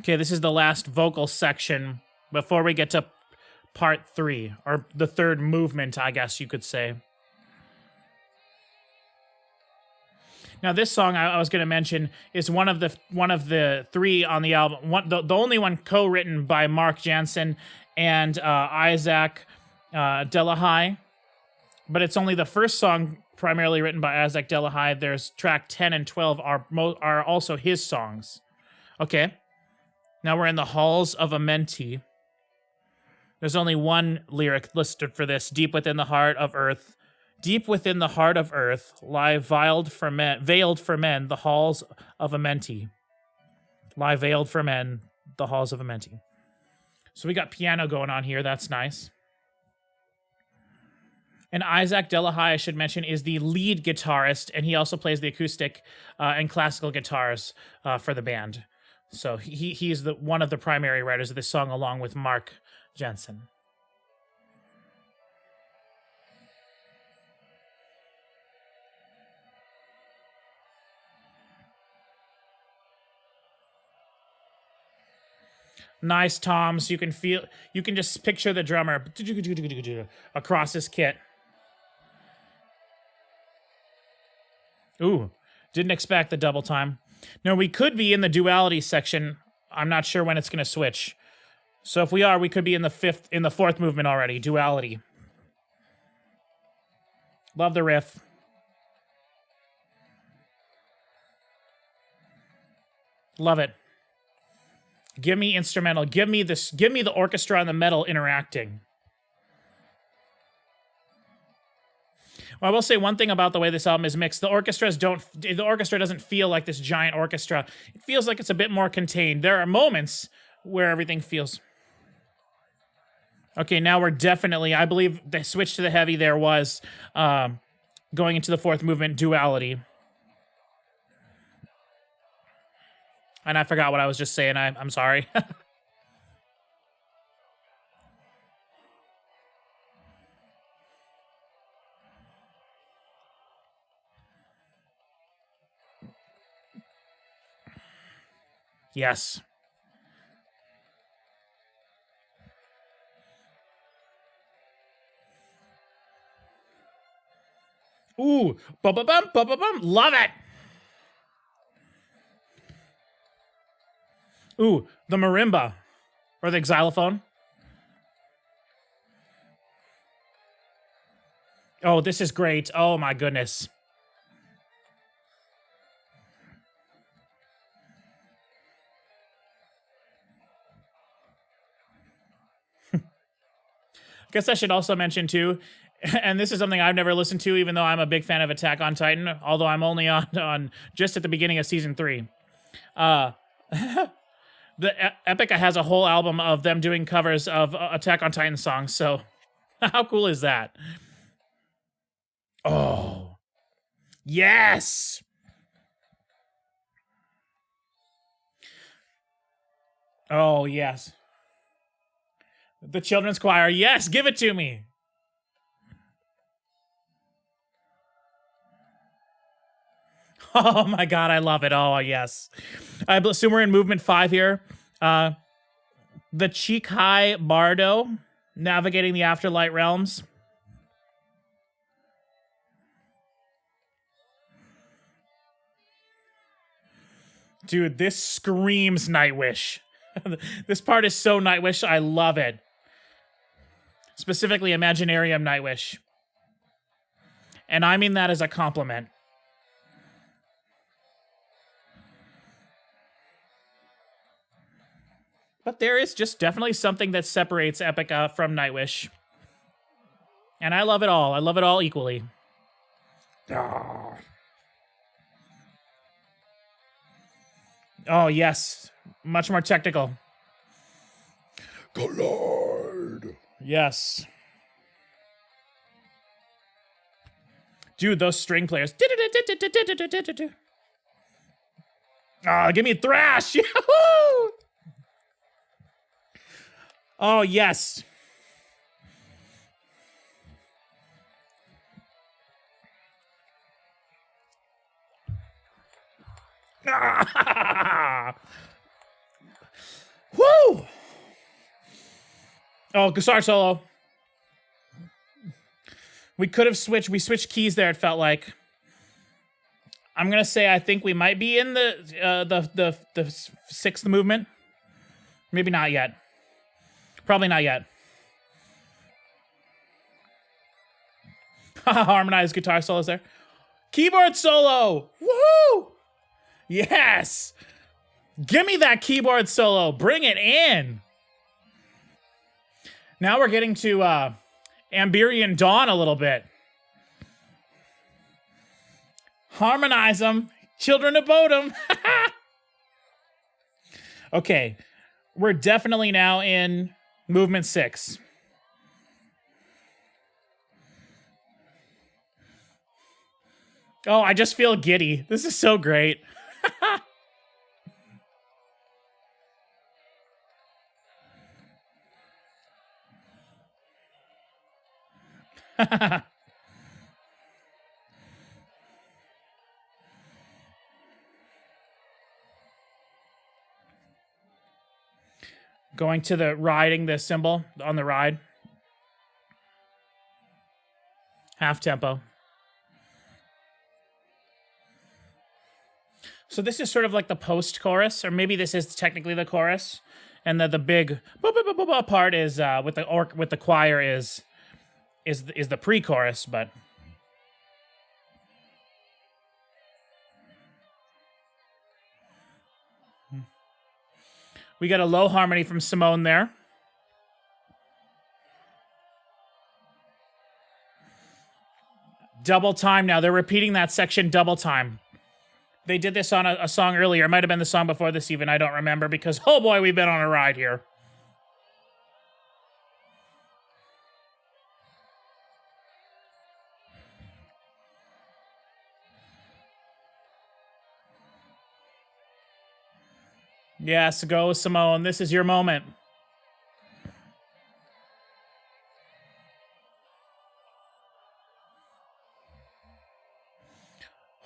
Okay, this is the last vocal section before we get to part 3, or the third movement, I guess you could say. Now, this song I was going to mention is one of the 3 on the album. The only one co-written by Mark Jansen and Isaac Delahai, but it's only the first song primarily written by Isaac Delahai. There's track 10 and 12 are also his songs. Okay. Now we're in the halls of Amenti. There's only one lyric listed for this. Deep within the heart of earth. Deep within the heart of earth lie veiled for men the halls of Amenti. Lie veiled for men the halls of Amenti. So we got piano going on here. That's nice. And Isaac Delahai, I should mention, is the lead guitarist, and he also plays the acoustic and classical guitars for the band. So he's one of the primary writers of this song, along with Mark Jansen. Nice toms. You can just picture the drummer across his kit. Ooh, didn't expect the double time. No, we could be in the duality section. I'm not sure when it's going to switch. So if we are, we could be in the 4th movement already. Duality. Love the riff. Love it. Give me instrumental. Give me the orchestra and the metal interacting. Well, I will say one thing about the way this album is mixed. The orchestra doesn't feel like this giant orchestra. It feels like it's a bit more contained. There are moments where everything feels... Okay, now we're definitely... I believe the switch to the heavy there was going into the 4th movement, duality. And I forgot what I was just saying. I'm sorry. Yes. Ooh, ba-ba-bum, ba-ba-bum. Love it. Ooh, the marimba. Or the xylophone. Oh, this is great. Oh, my goodness. Guess I should also mention, too, and this is something I've never listened to, even though I'm a big fan of Attack on Titan, although I'm only on just at the beginning of season 3. The Epica has a whole album of them doing covers of Attack on Titan songs, so how cool is that? Oh, yes! Oh, yes. The children's choir, yes, give it to me! Oh my god, I love it. Oh yes. I assume we're in movement 5 here. The Chikai Bardo, navigating the Afterlight Realms. Dude, this screams Nightwish. This part is so Nightwish, I love it. Specifically Imaginarium Nightwish. And I mean that as a compliment. But there is just definitely something that separates Epica from Nightwish. And I love it all. I love it all equally. Oh, yes. Much more technical. Collide. Yes. Dude, those string players. Oh, give me a thrash. Yahoo! Oh, yes. Woo! Oh, guitar solo. We could have switched. We switched keys there, it felt like. I'm gonna say I think we might be in the 6th movement. Maybe not yet. Probably not yet. Harmonized guitar solos there. Keyboard solo! Woohoo! Yes! Give me that keyboard solo. Bring it in. Now we're getting to Amberian Dawn a little bit. Harmonize them. Children of Bodom. Okay. We're definitely now in movement 6. Oh, I just feel giddy. This is so great. Going to the riding the symbol on the ride. Half tempo. So this is sort of like the post chorus, or maybe this is technically the chorus, and the big part is with the choir is the pre-chorus, but we got a low harmony from Simone there. Double time now. They're repeating that section double time. They did this on a song earlier. It might have been the song before this even. I don't remember because, oh boy, we've been on a ride here. Yes, go Simone. This is your moment.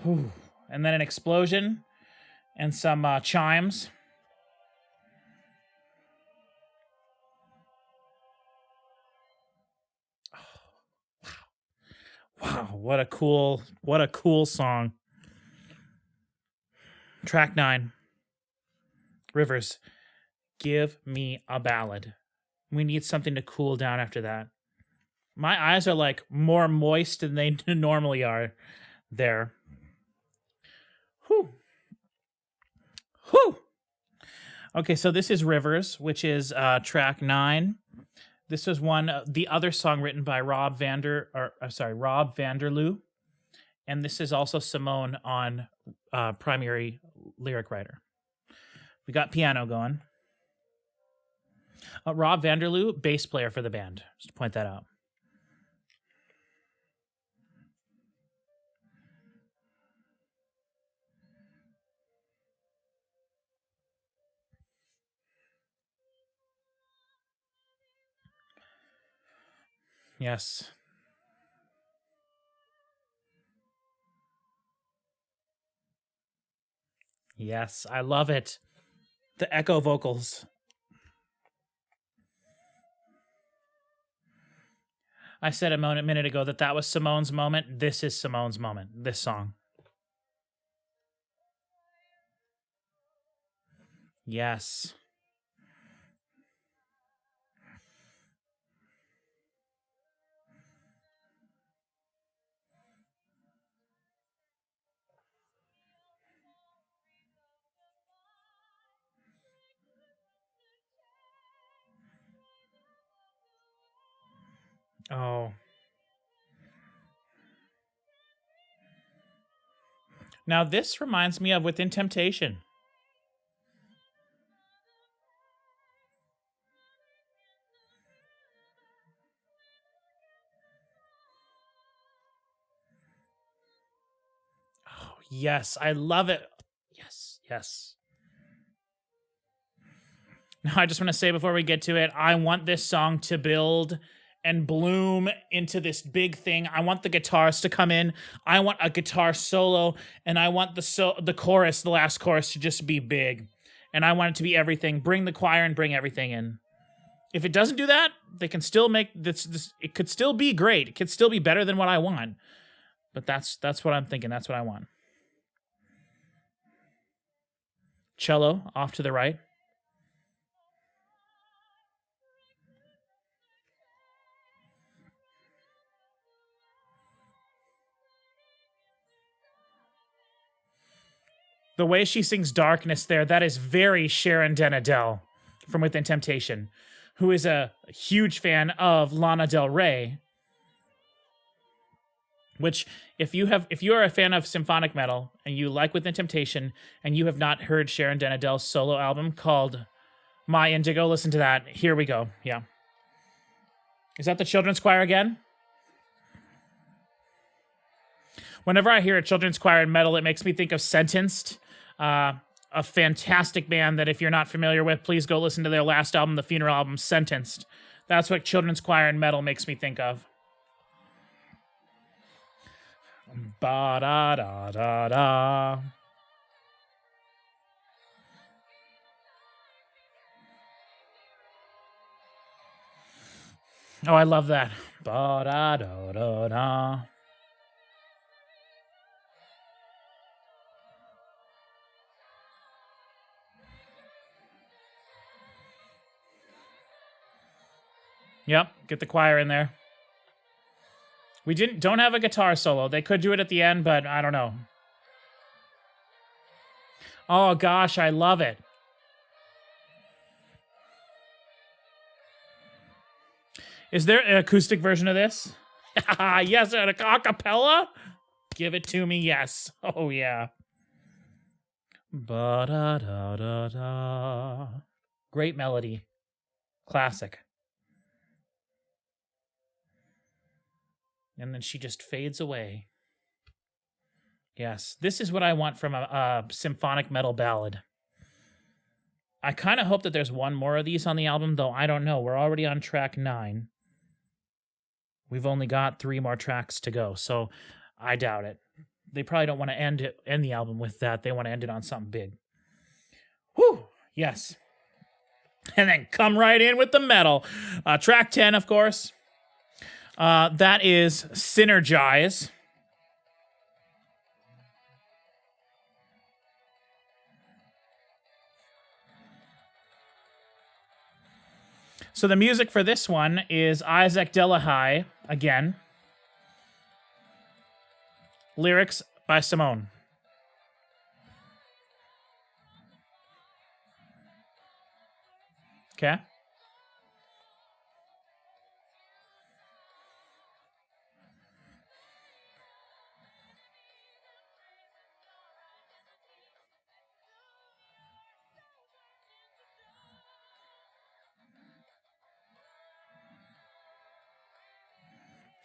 Whew. And then an explosion and some chimes. Oh, wow, what a cool song. Track 9. Rivers, give me a ballad. We need something to cool down after that. My eyes are like more moist than they normally are there. Whew. Whew. Okay, so this is Rivers, which is track 9. This was the other song written by Rob Vanderloo. And this is also Simone on primary lyric writer. We got piano going. Rob Vanderloo, bass player for the band. Just to point that out. Yes. Yes, I love it. The echo vocals. I said a minute ago that was Simone's moment. This is Simone's moment. This song. Yes. Oh. Now this reminds me of Within Temptation. Oh, yes, I love it. Yes, yes. Now, I just want to say before we get to it, I want this song to build and bloom into this big thing. I want the guitars to come in. I want a guitar solo, and I want the chorus, the last chorus, to just be big. And I want it to be everything. Bring the choir and bring everything in. If it doesn't do that, they can still make this. It could still be great. It could still be better than what I want. But that's what I'm thinking. That's what I want. Cello off to the right. The way she sings Darkness there, that is very Sharon Den from Within Temptation, who is a huge fan of Lana Del Rey. Which, if you are a fan of symphonic metal and you like Within Temptation and you have not heard Sharon Den solo album called My Indigo, listen to that. Here we go. Yeah. Is that the children's choir again? Whenever I hear a children's choir in metal, it makes me think of Sentenced, a fantastic band that if you're not familiar with, please go listen to their last album, the Funeral album, Sentenced. That's what children's choir in metal makes me think of. Ba-da-da-da-da. Oh, I love that. Ba-da-da-da-da. Yep, get the choir in there. We don't have a guitar solo. They could do it at the end, but I don't know. Oh gosh, I love it. Is there an acoustic version of this? Yes, an acapella? Give it to me, yes. Oh yeah. Ba-da-da-da-da. Great melody. Classic. And then she just fades away. Yes, this is what I want from a symphonic metal ballad. I kind of hope that there's one more of these on the album, though I don't know. We're already on track 9. We've only got 3 more tracks to go, so I doubt it. They probably don't want to end the album with that. They want to end it on something big. Whew, yes. And then come right in with the metal. Track 10, of course. That is Synergize. So the music for this one is Isaac Delahai again. Lyrics by Simone. Okay.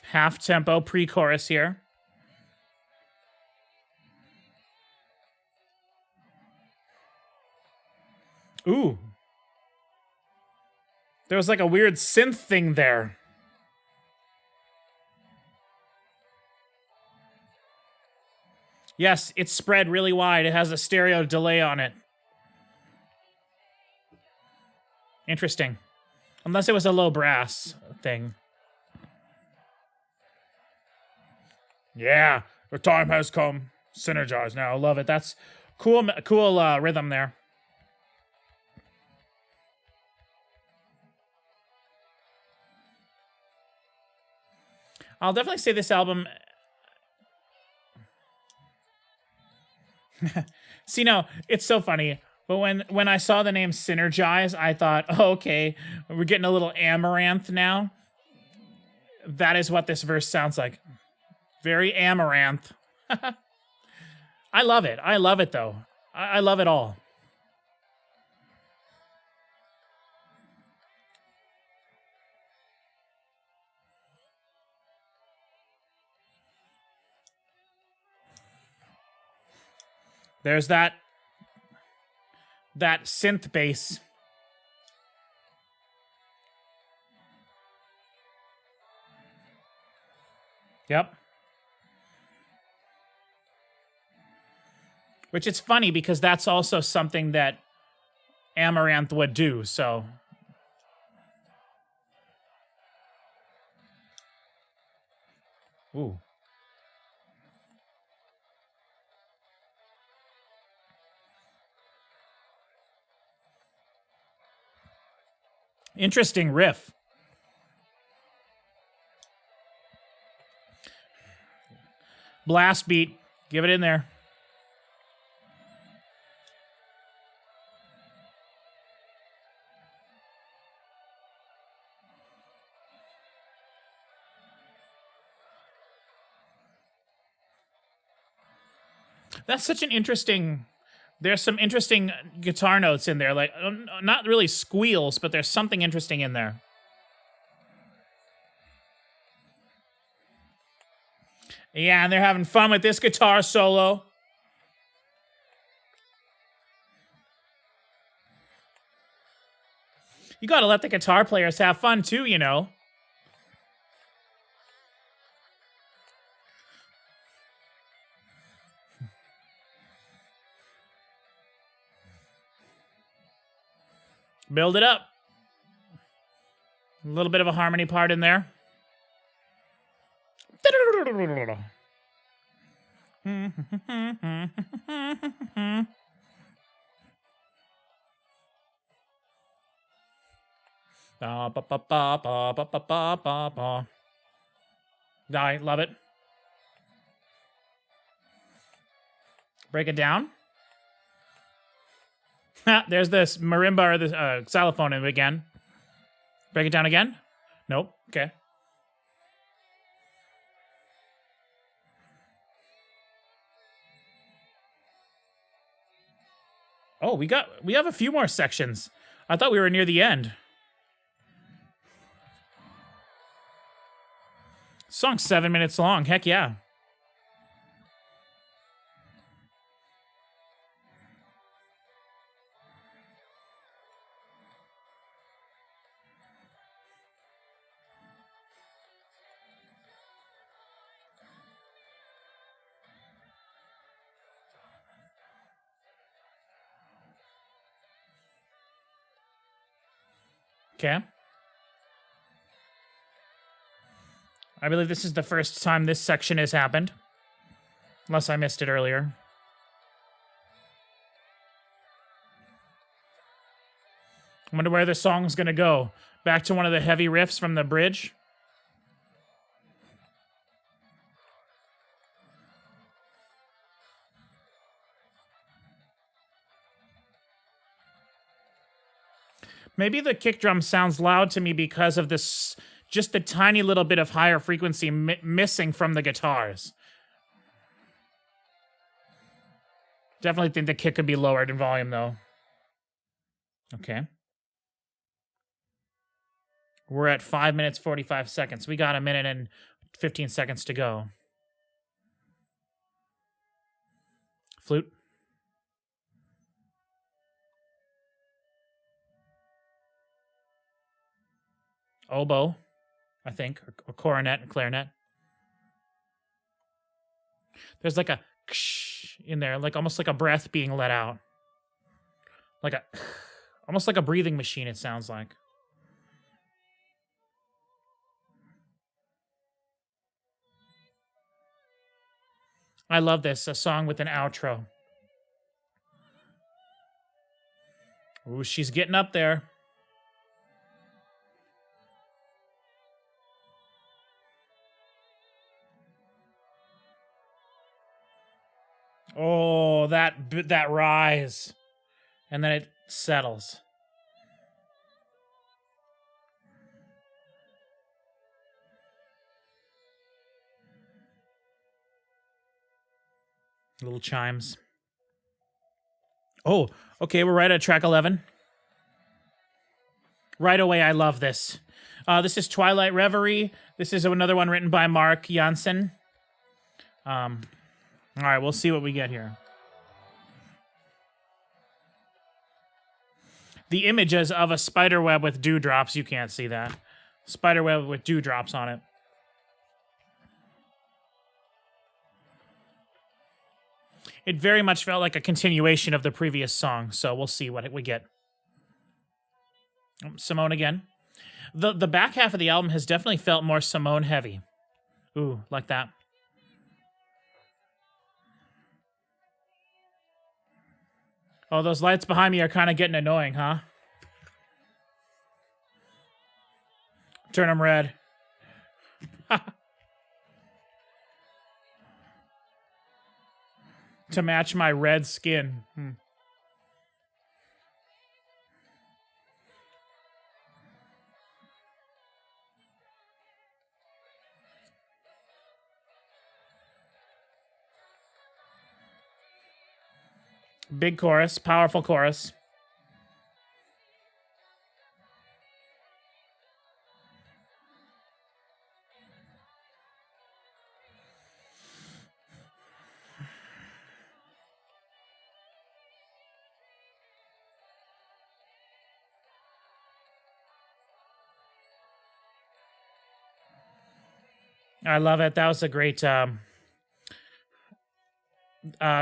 Half tempo pre-chorus here. Ooh. There was like a weird synth thing there. Yes, it's spread really wide. It has a stereo delay on it. Interesting. Unless it was a low brass thing. Yeah, the time has come. Synergize now. I love it. That's cool rhythm there. I'll definitely say this album... See, no, it's so funny. But when I saw the name Synergize, I thought, oh, okay, we're getting a little amaranth now. That is what this verse sounds like. Very amaranth. I love it. I love it, though. I love it all. There's that synth bass. Yep. Which it's funny because that's also something that Amaranth would do, so. Ooh. Interesting riff. Blast beat. Give it in there. That's such an interesting... There's some interesting guitar notes in there. Like, not really squeals, but there's something interesting in there. Yeah, and they're having fun with this guitar solo. You gotta let the guitar players have fun too, you know. Build it up. A little bit of a harmony part in there. I love it. Break it down. There's this marimba or the xylophone in it again. Break it down again? Nope. Okay. Oh, we have a few more sections. I thought we were near the end. Song's 7 minutes long. Heck yeah. Okay. I believe this is the first time this section has happened. Unless I missed it earlier. I wonder where the song's gonna go. Back to one of the heavy riffs from the bridge. Maybe the kick drum sounds loud to me because of this, just the tiny little bit of higher frequency missing from the guitars. Definitely think the kick could be lowered in volume, though. Okay. We're at 5 minutes, 45 seconds. We got a minute and 15 seconds to go. Flute. Oboe, I think, or coronet and clarinet. There's like a ksh. in there, like almost like a breath being let out. Like almost like a breathing machine, it sounds like. I love this, a song with an outro. Ooh, she's getting up there. Oh, that rise. And then it settles. Little chimes. Oh, okay, we're right at track 11. Right away, I love this. This is Twilight Reverie. This is another one written by Mark Janssen. All right, we'll see what we get here. The image is of a spider web with dewdrops. You can't see that. Spider web with dewdrops on it. It very much felt like a continuation of the previous song, so we'll see what we get. Simone again. The back half of the album has definitely felt more Simone heavy. Ooh, like that. Oh, those lights behind me are kind of getting annoying, huh? Turn them red. To match my red skin. Big chorus, powerful chorus. I love it. That was a great,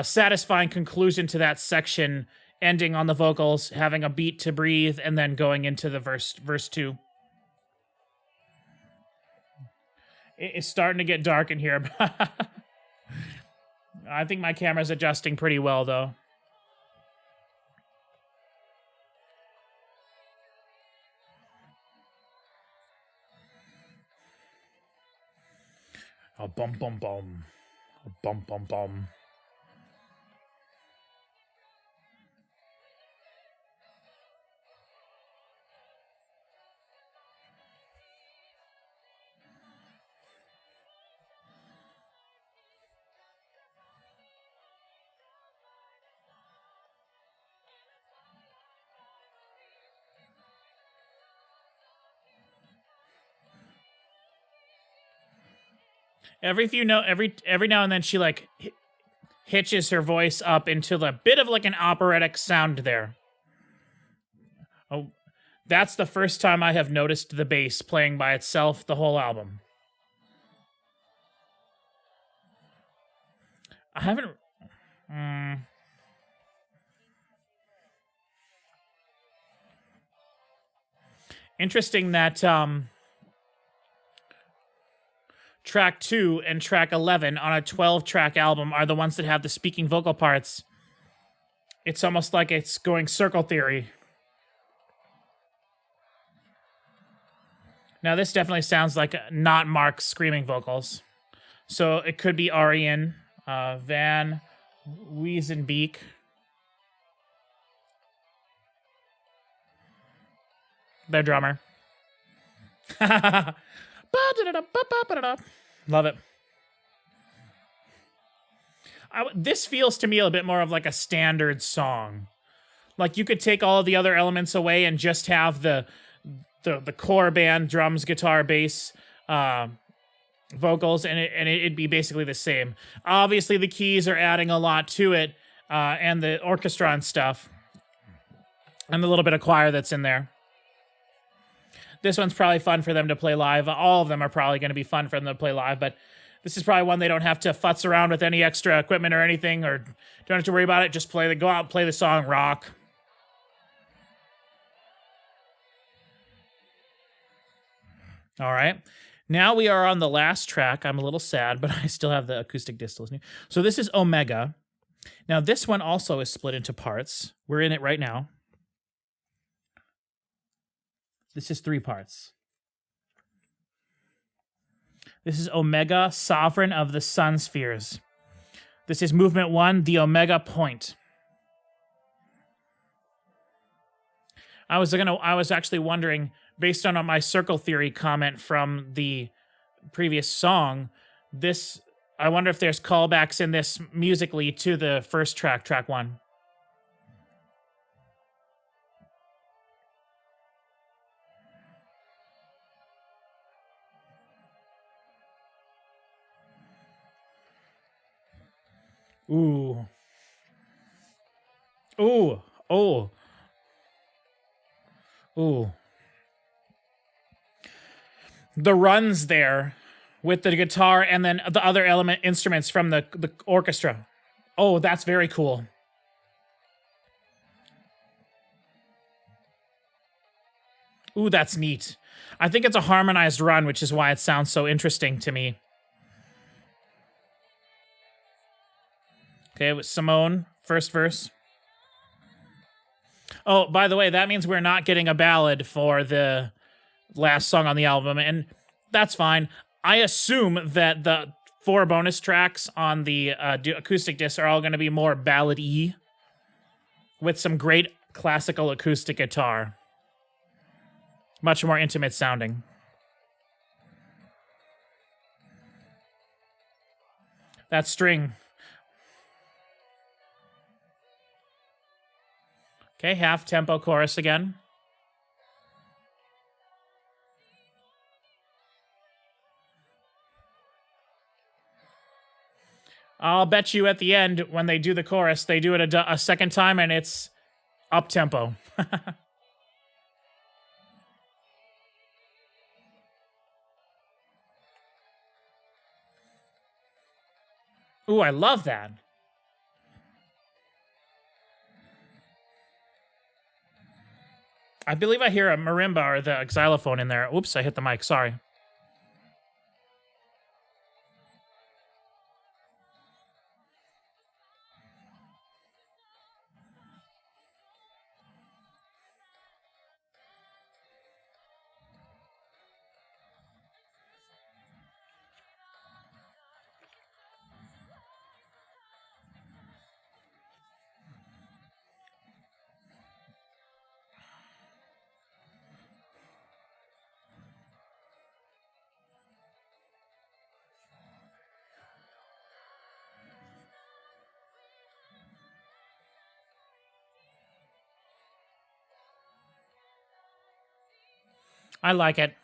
satisfying conclusion to that section, ending on the vocals, having a beat to breathe, and then going into the verse 2. It's starting to get dark in here. I think my camera's adjusting pretty well, though. Oh, bum, bum, bum. Oh, bum, bum, bum. Every now and then she like hitches her voice up into a bit of like an operatic sound there. Oh, that's the first time I have noticed the bass playing by itself the whole album. I haven't. Interesting that track 2 and track 11 on a 12-track album are the ones that have the speaking vocal parts. It's almost like it's going circle theory. Now, this definitely sounds like not Mark's screaming vocals. So it could be Arjen, Van Weezenbeek. Their drummer. Love it. This feels to me a bit more of like a standard song. Like you could take all of the other elements away and just have the core band, drums, guitar, bass, vocals, and it'd be basically the same. Obviously, the keys are adding a lot to it, and the orchestra and stuff, and the little bit of choir that's in there. This one's probably fun for them to play live. All of them are probably going to be fun for them to play live, but This is probably one they don't have to futz around with any extra equipment or anything, or don't have to worry about it. Just go out, play the song, rock. All right. Now we are on the last track. I'm a little sad, but I still have the acoustic disc listening. So this is Omega. Now this one also is split into parts. We're in it right now. This is 3 parts. This is Omega, Sovereign of the Sun Spheres. This is movement 1, the Omega Point. I was actually wondering, based on my circle theory comment from the previous song, I wonder if there's callbacks in this musically to the first track, track 1. Ooh. Ooh. Oh. Ooh. The runs there with the guitar and then the other instruments from the orchestra. Oh, that's very cool. Ooh, that's neat. I think it's a harmonized run, which is why it sounds so interesting to me. Okay, with Simone, first verse. Oh, by the way, that means we're not getting a ballad for the last song on the album, and that's fine. I assume that the 4 bonus tracks on the acoustic disc are all going to be more ballad-y, with some great classical acoustic guitar. Much more intimate sounding. That string. Okay, half tempo chorus again. I'll bet you at the end, when they do the chorus, they do it a second time and it's up tempo. Ooh, I love that. I believe I hear a marimba or the xylophone in there. Oops, I hit the mic. Sorry. I like it.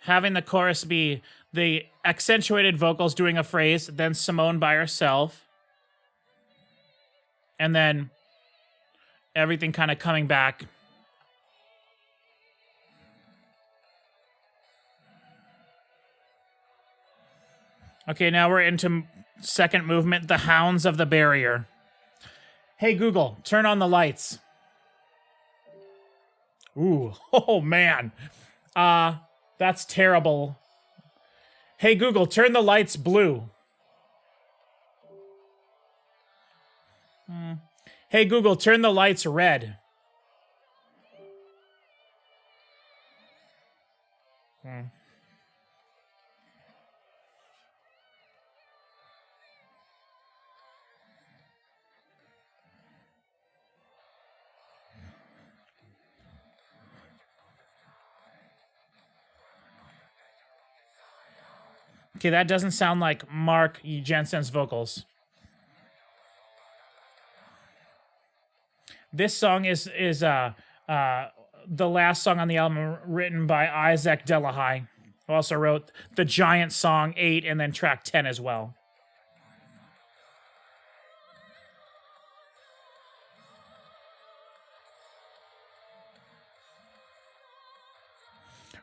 Having the chorus be the accentuated vocals doing a phrase, then Simone by herself, and then everything kind of coming back. Okay, now we're into second movement, the Hounds of the Barrier. Hey, Google, turn on the lights. Ooh, oh man. That's terrible. Hey Google, turn the lights blue. Hey Google, turn the lights red. Okay, that doesn't sound like Mark Jensen's vocals. This song is the last song on the album written by Isaac Delahai, who also wrote the giant song 8 and then track 10 as well.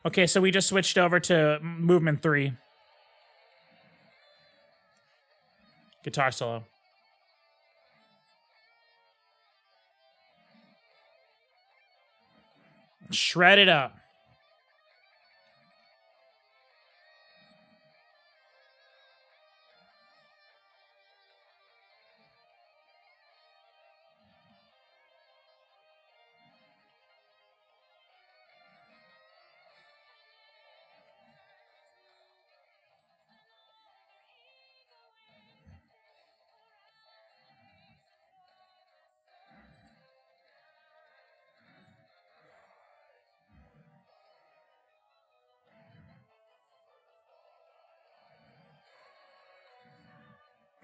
Okay, so we just switched over to movement 3. Guitar solo. Shred it up.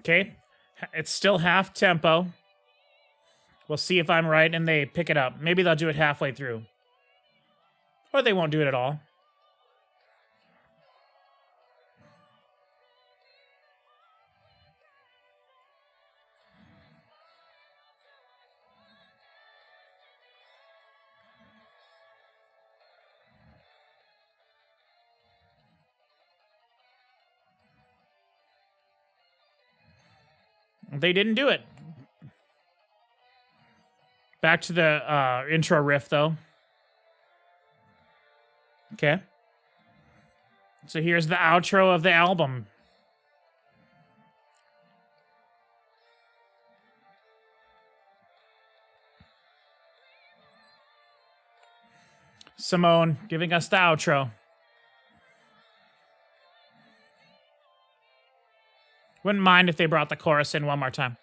Okay, it's still half tempo. We'll see if I'm right and they pick it up. Maybe they'll do it halfway through. Or they won't do it at all. They didn't do it. Back to the intro riff, though. Okay. So here's the outro of the album. Simone giving us the outro. Wouldn't mind if they brought the chorus in one more time.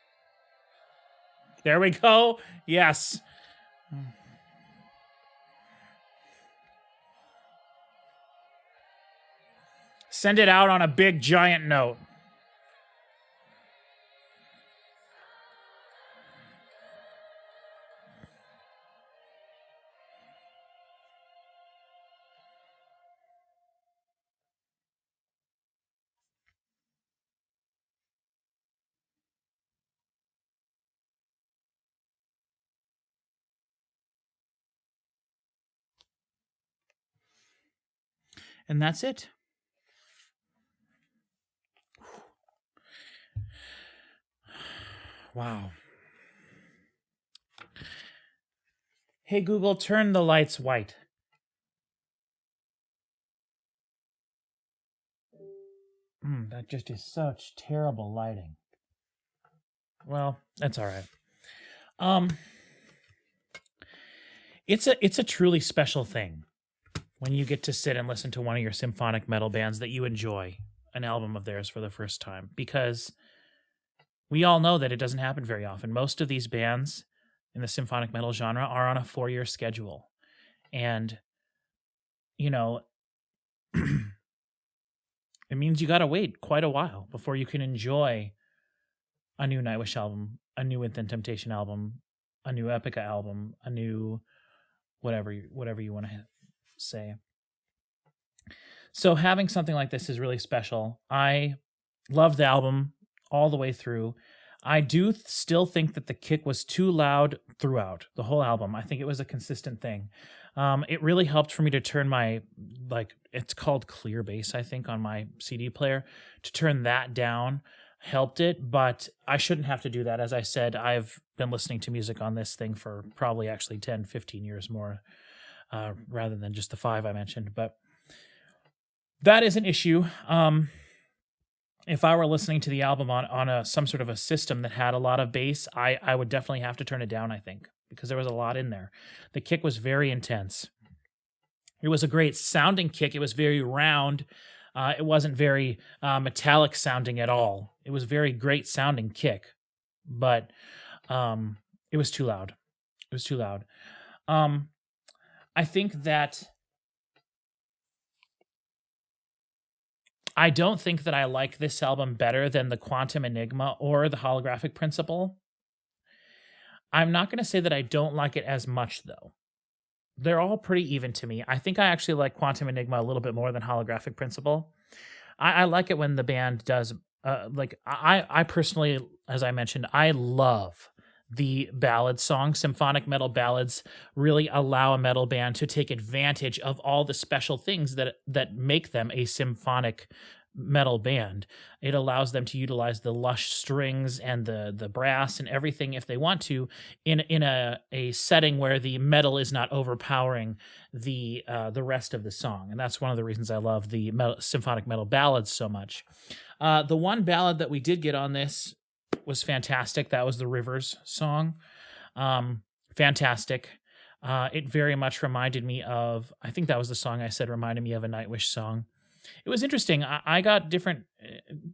There we go. Yes. Send it out on a big giant note. And that's it. Wow. Hey, Google, turn the lights white. That just is such terrible lighting. Well, that's all right. It's a truly special thing when you get to sit and listen to one of your symphonic metal bands that you enjoy an album of theirs for the first time, because we all know that it doesn't happen very often. Most of these bands in the symphonic metal genre are on a 4-year schedule. And, you know, it means you got to wait quite a while before you can enjoy a new Nightwish album, a new Within Temptation album, a new Epica album, a new whatever you want to say. So having something like this is really special. I love the album all the way through. I do still think that the kick was too loud throughout the whole album. I think it was a consistent thing. It really helped for me to turn my, it's called clear bass, I think, on my CD player. To turn that down helped it, but I shouldn't have to do that. As I said, I've been listening to music on this thing for probably actually 10, 15 years more, rather than just the 5 I mentioned. But that is an issue. If I were listening to the album on some sort of a system that had a lot of bass, I would definitely have to turn it down, I think, because there was a lot in there. The kick was very intense. It was a great sounding kick. It was very round. It wasn't very metallic sounding at all. It was very great sounding kick, but it was too loud. It was too loud. I think that I don't think that I like this album better than the Quantum Enigma or the Holographic Principle. I'm not going to say that I don't like it as much, though. They're all pretty even to me. I think I actually like Quantum Enigma a little bit more than Holographic Principle. I like it when the band does, I personally, as I mentioned, I love the ballad songs. Symphonic metal ballads really allow a metal band to take advantage of all the special things that make them a symphonic metal band. It allows them to utilize the lush strings and the brass and everything if they want to in a setting where the metal is not overpowering the rest of the song. And that's one of the reasons I love the symphonic metal ballads so much. The one ballad that we did get on this was fantastic. That was the Rivers song. Fantastic. It very much reminded me of, I think that was the song I said reminded me of a Nightwish song. It was interesting. I got different.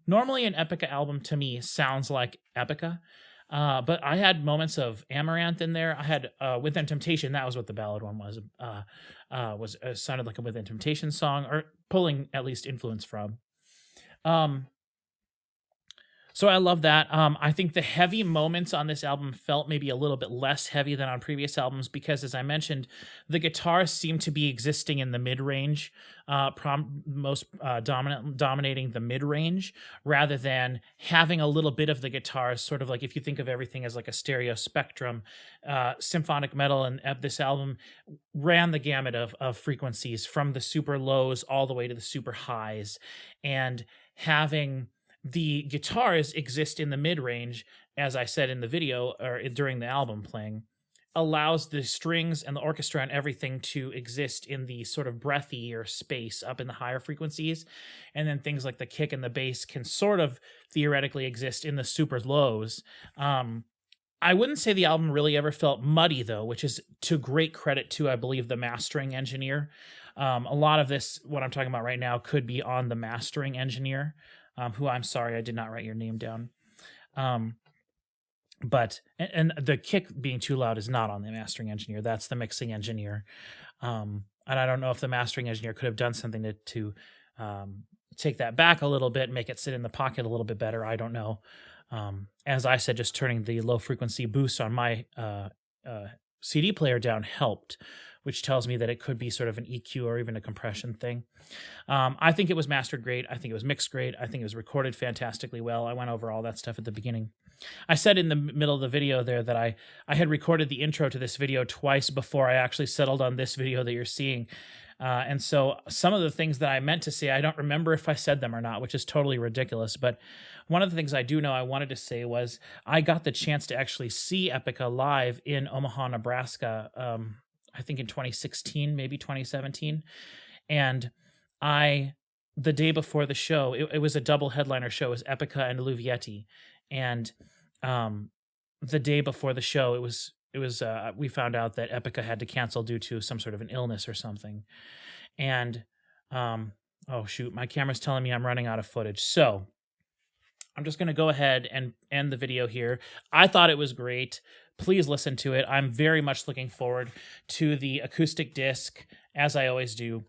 Normally, an Epica album to me sounds like Epica, but I had moments of Amaranth in there. I had Within Temptation. That was what the ballad one was. Sounded like a Within Temptation song, or pulling at least influence from. So I love that. I think the heavy moments on this album felt maybe a little bit less heavy than on previous albums because, as I mentioned, the guitars seem to be existing in the mid-range, dominating the mid-range, rather than having a little bit of the guitars, sort of like if you think of everything as like a stereo spectrum. Symphonic metal and this album ran the gamut of frequencies from the super lows all the way to the super highs, and having the guitars exist in the mid-range, as I said in the video or during the album playing, allows the strings and the orchestra and everything to exist in the sort of breathier space up in the higher frequencies. And then things like the kick and the bass can sort of theoretically exist in the super lows. I wouldn't say the album really ever felt muddy, though, which is to great credit to, I believe, the mastering engineer. A lot of this, what I'm talking about right now, could be on the mastering engineer. Who I'm sorry I did not write your name down. But the kick being too loud is not on the mastering engineer. That's the mixing engineer. And I don't know if the mastering engineer could have done something to take that back a little bit, make it sit in the pocket a little bit better. I don't know. As I said, just turning the low frequency boost on my CD player down helped, which tells me that it could be sort of an EQ or even a compression thing. I think it was mastered great. I think it was mixed great. I think it was recorded fantastically well. I went over all that stuff at the beginning. I said in the middle of the video there that I had recorded the intro to this video twice before I actually settled on this video that you're seeing. And so some of the things that I meant to say, I don't remember if I said them or not, which is totally ridiculous. But one of the things I do know I wanted to say was I got the chance to actually see Epica live in Omaha, Nebraska, I think in 2016, maybe 2017. And the day before the show, it was a double headliner show. It was Epica and Luvietti. And the day before the show, we found out that Epica had to cancel due to some sort of an illness or something. And, oh shoot, my camera's telling me I'm running out of footage. So I'm just going to go ahead and end the video here. I thought it was great. Please listen to it. I'm very much looking forward to the acoustic disc, as I always do.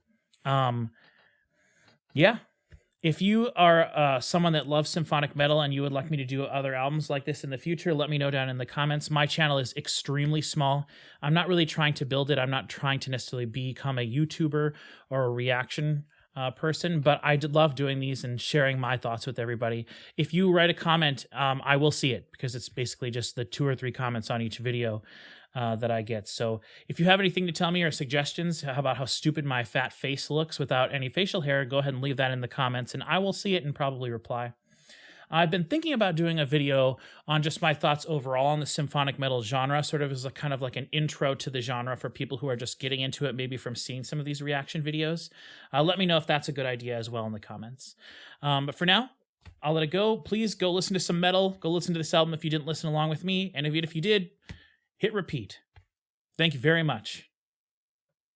Yeah. If you are someone that loves symphonic metal and you would like me to do other albums like this in the future, let me know down in the comments. My channel is extremely small. I'm not really trying to build it. I'm not trying to necessarily become a YouTuber or a reaction person, but I did love doing these and sharing my thoughts with everybody. If you write a comment, I will see it because it's basically just the 2 or 3 comments on each video that I get. So if you have anything to tell me or suggestions about how stupid my fat face looks without any facial hair, go ahead and leave that in the comments and I will see it and probably reply. I've been thinking about doing a video on just my thoughts overall on the symphonic metal genre, sort of as a kind of like an intro to the genre for people who are just getting into it, maybe from seeing some of these reaction videos. Let me know if that's a good idea as well in the comments. But for now, I'll let it go. Please go listen to some metal. Go listen to this album if you didn't listen along with me. And if you did, hit repeat. Thank you very much.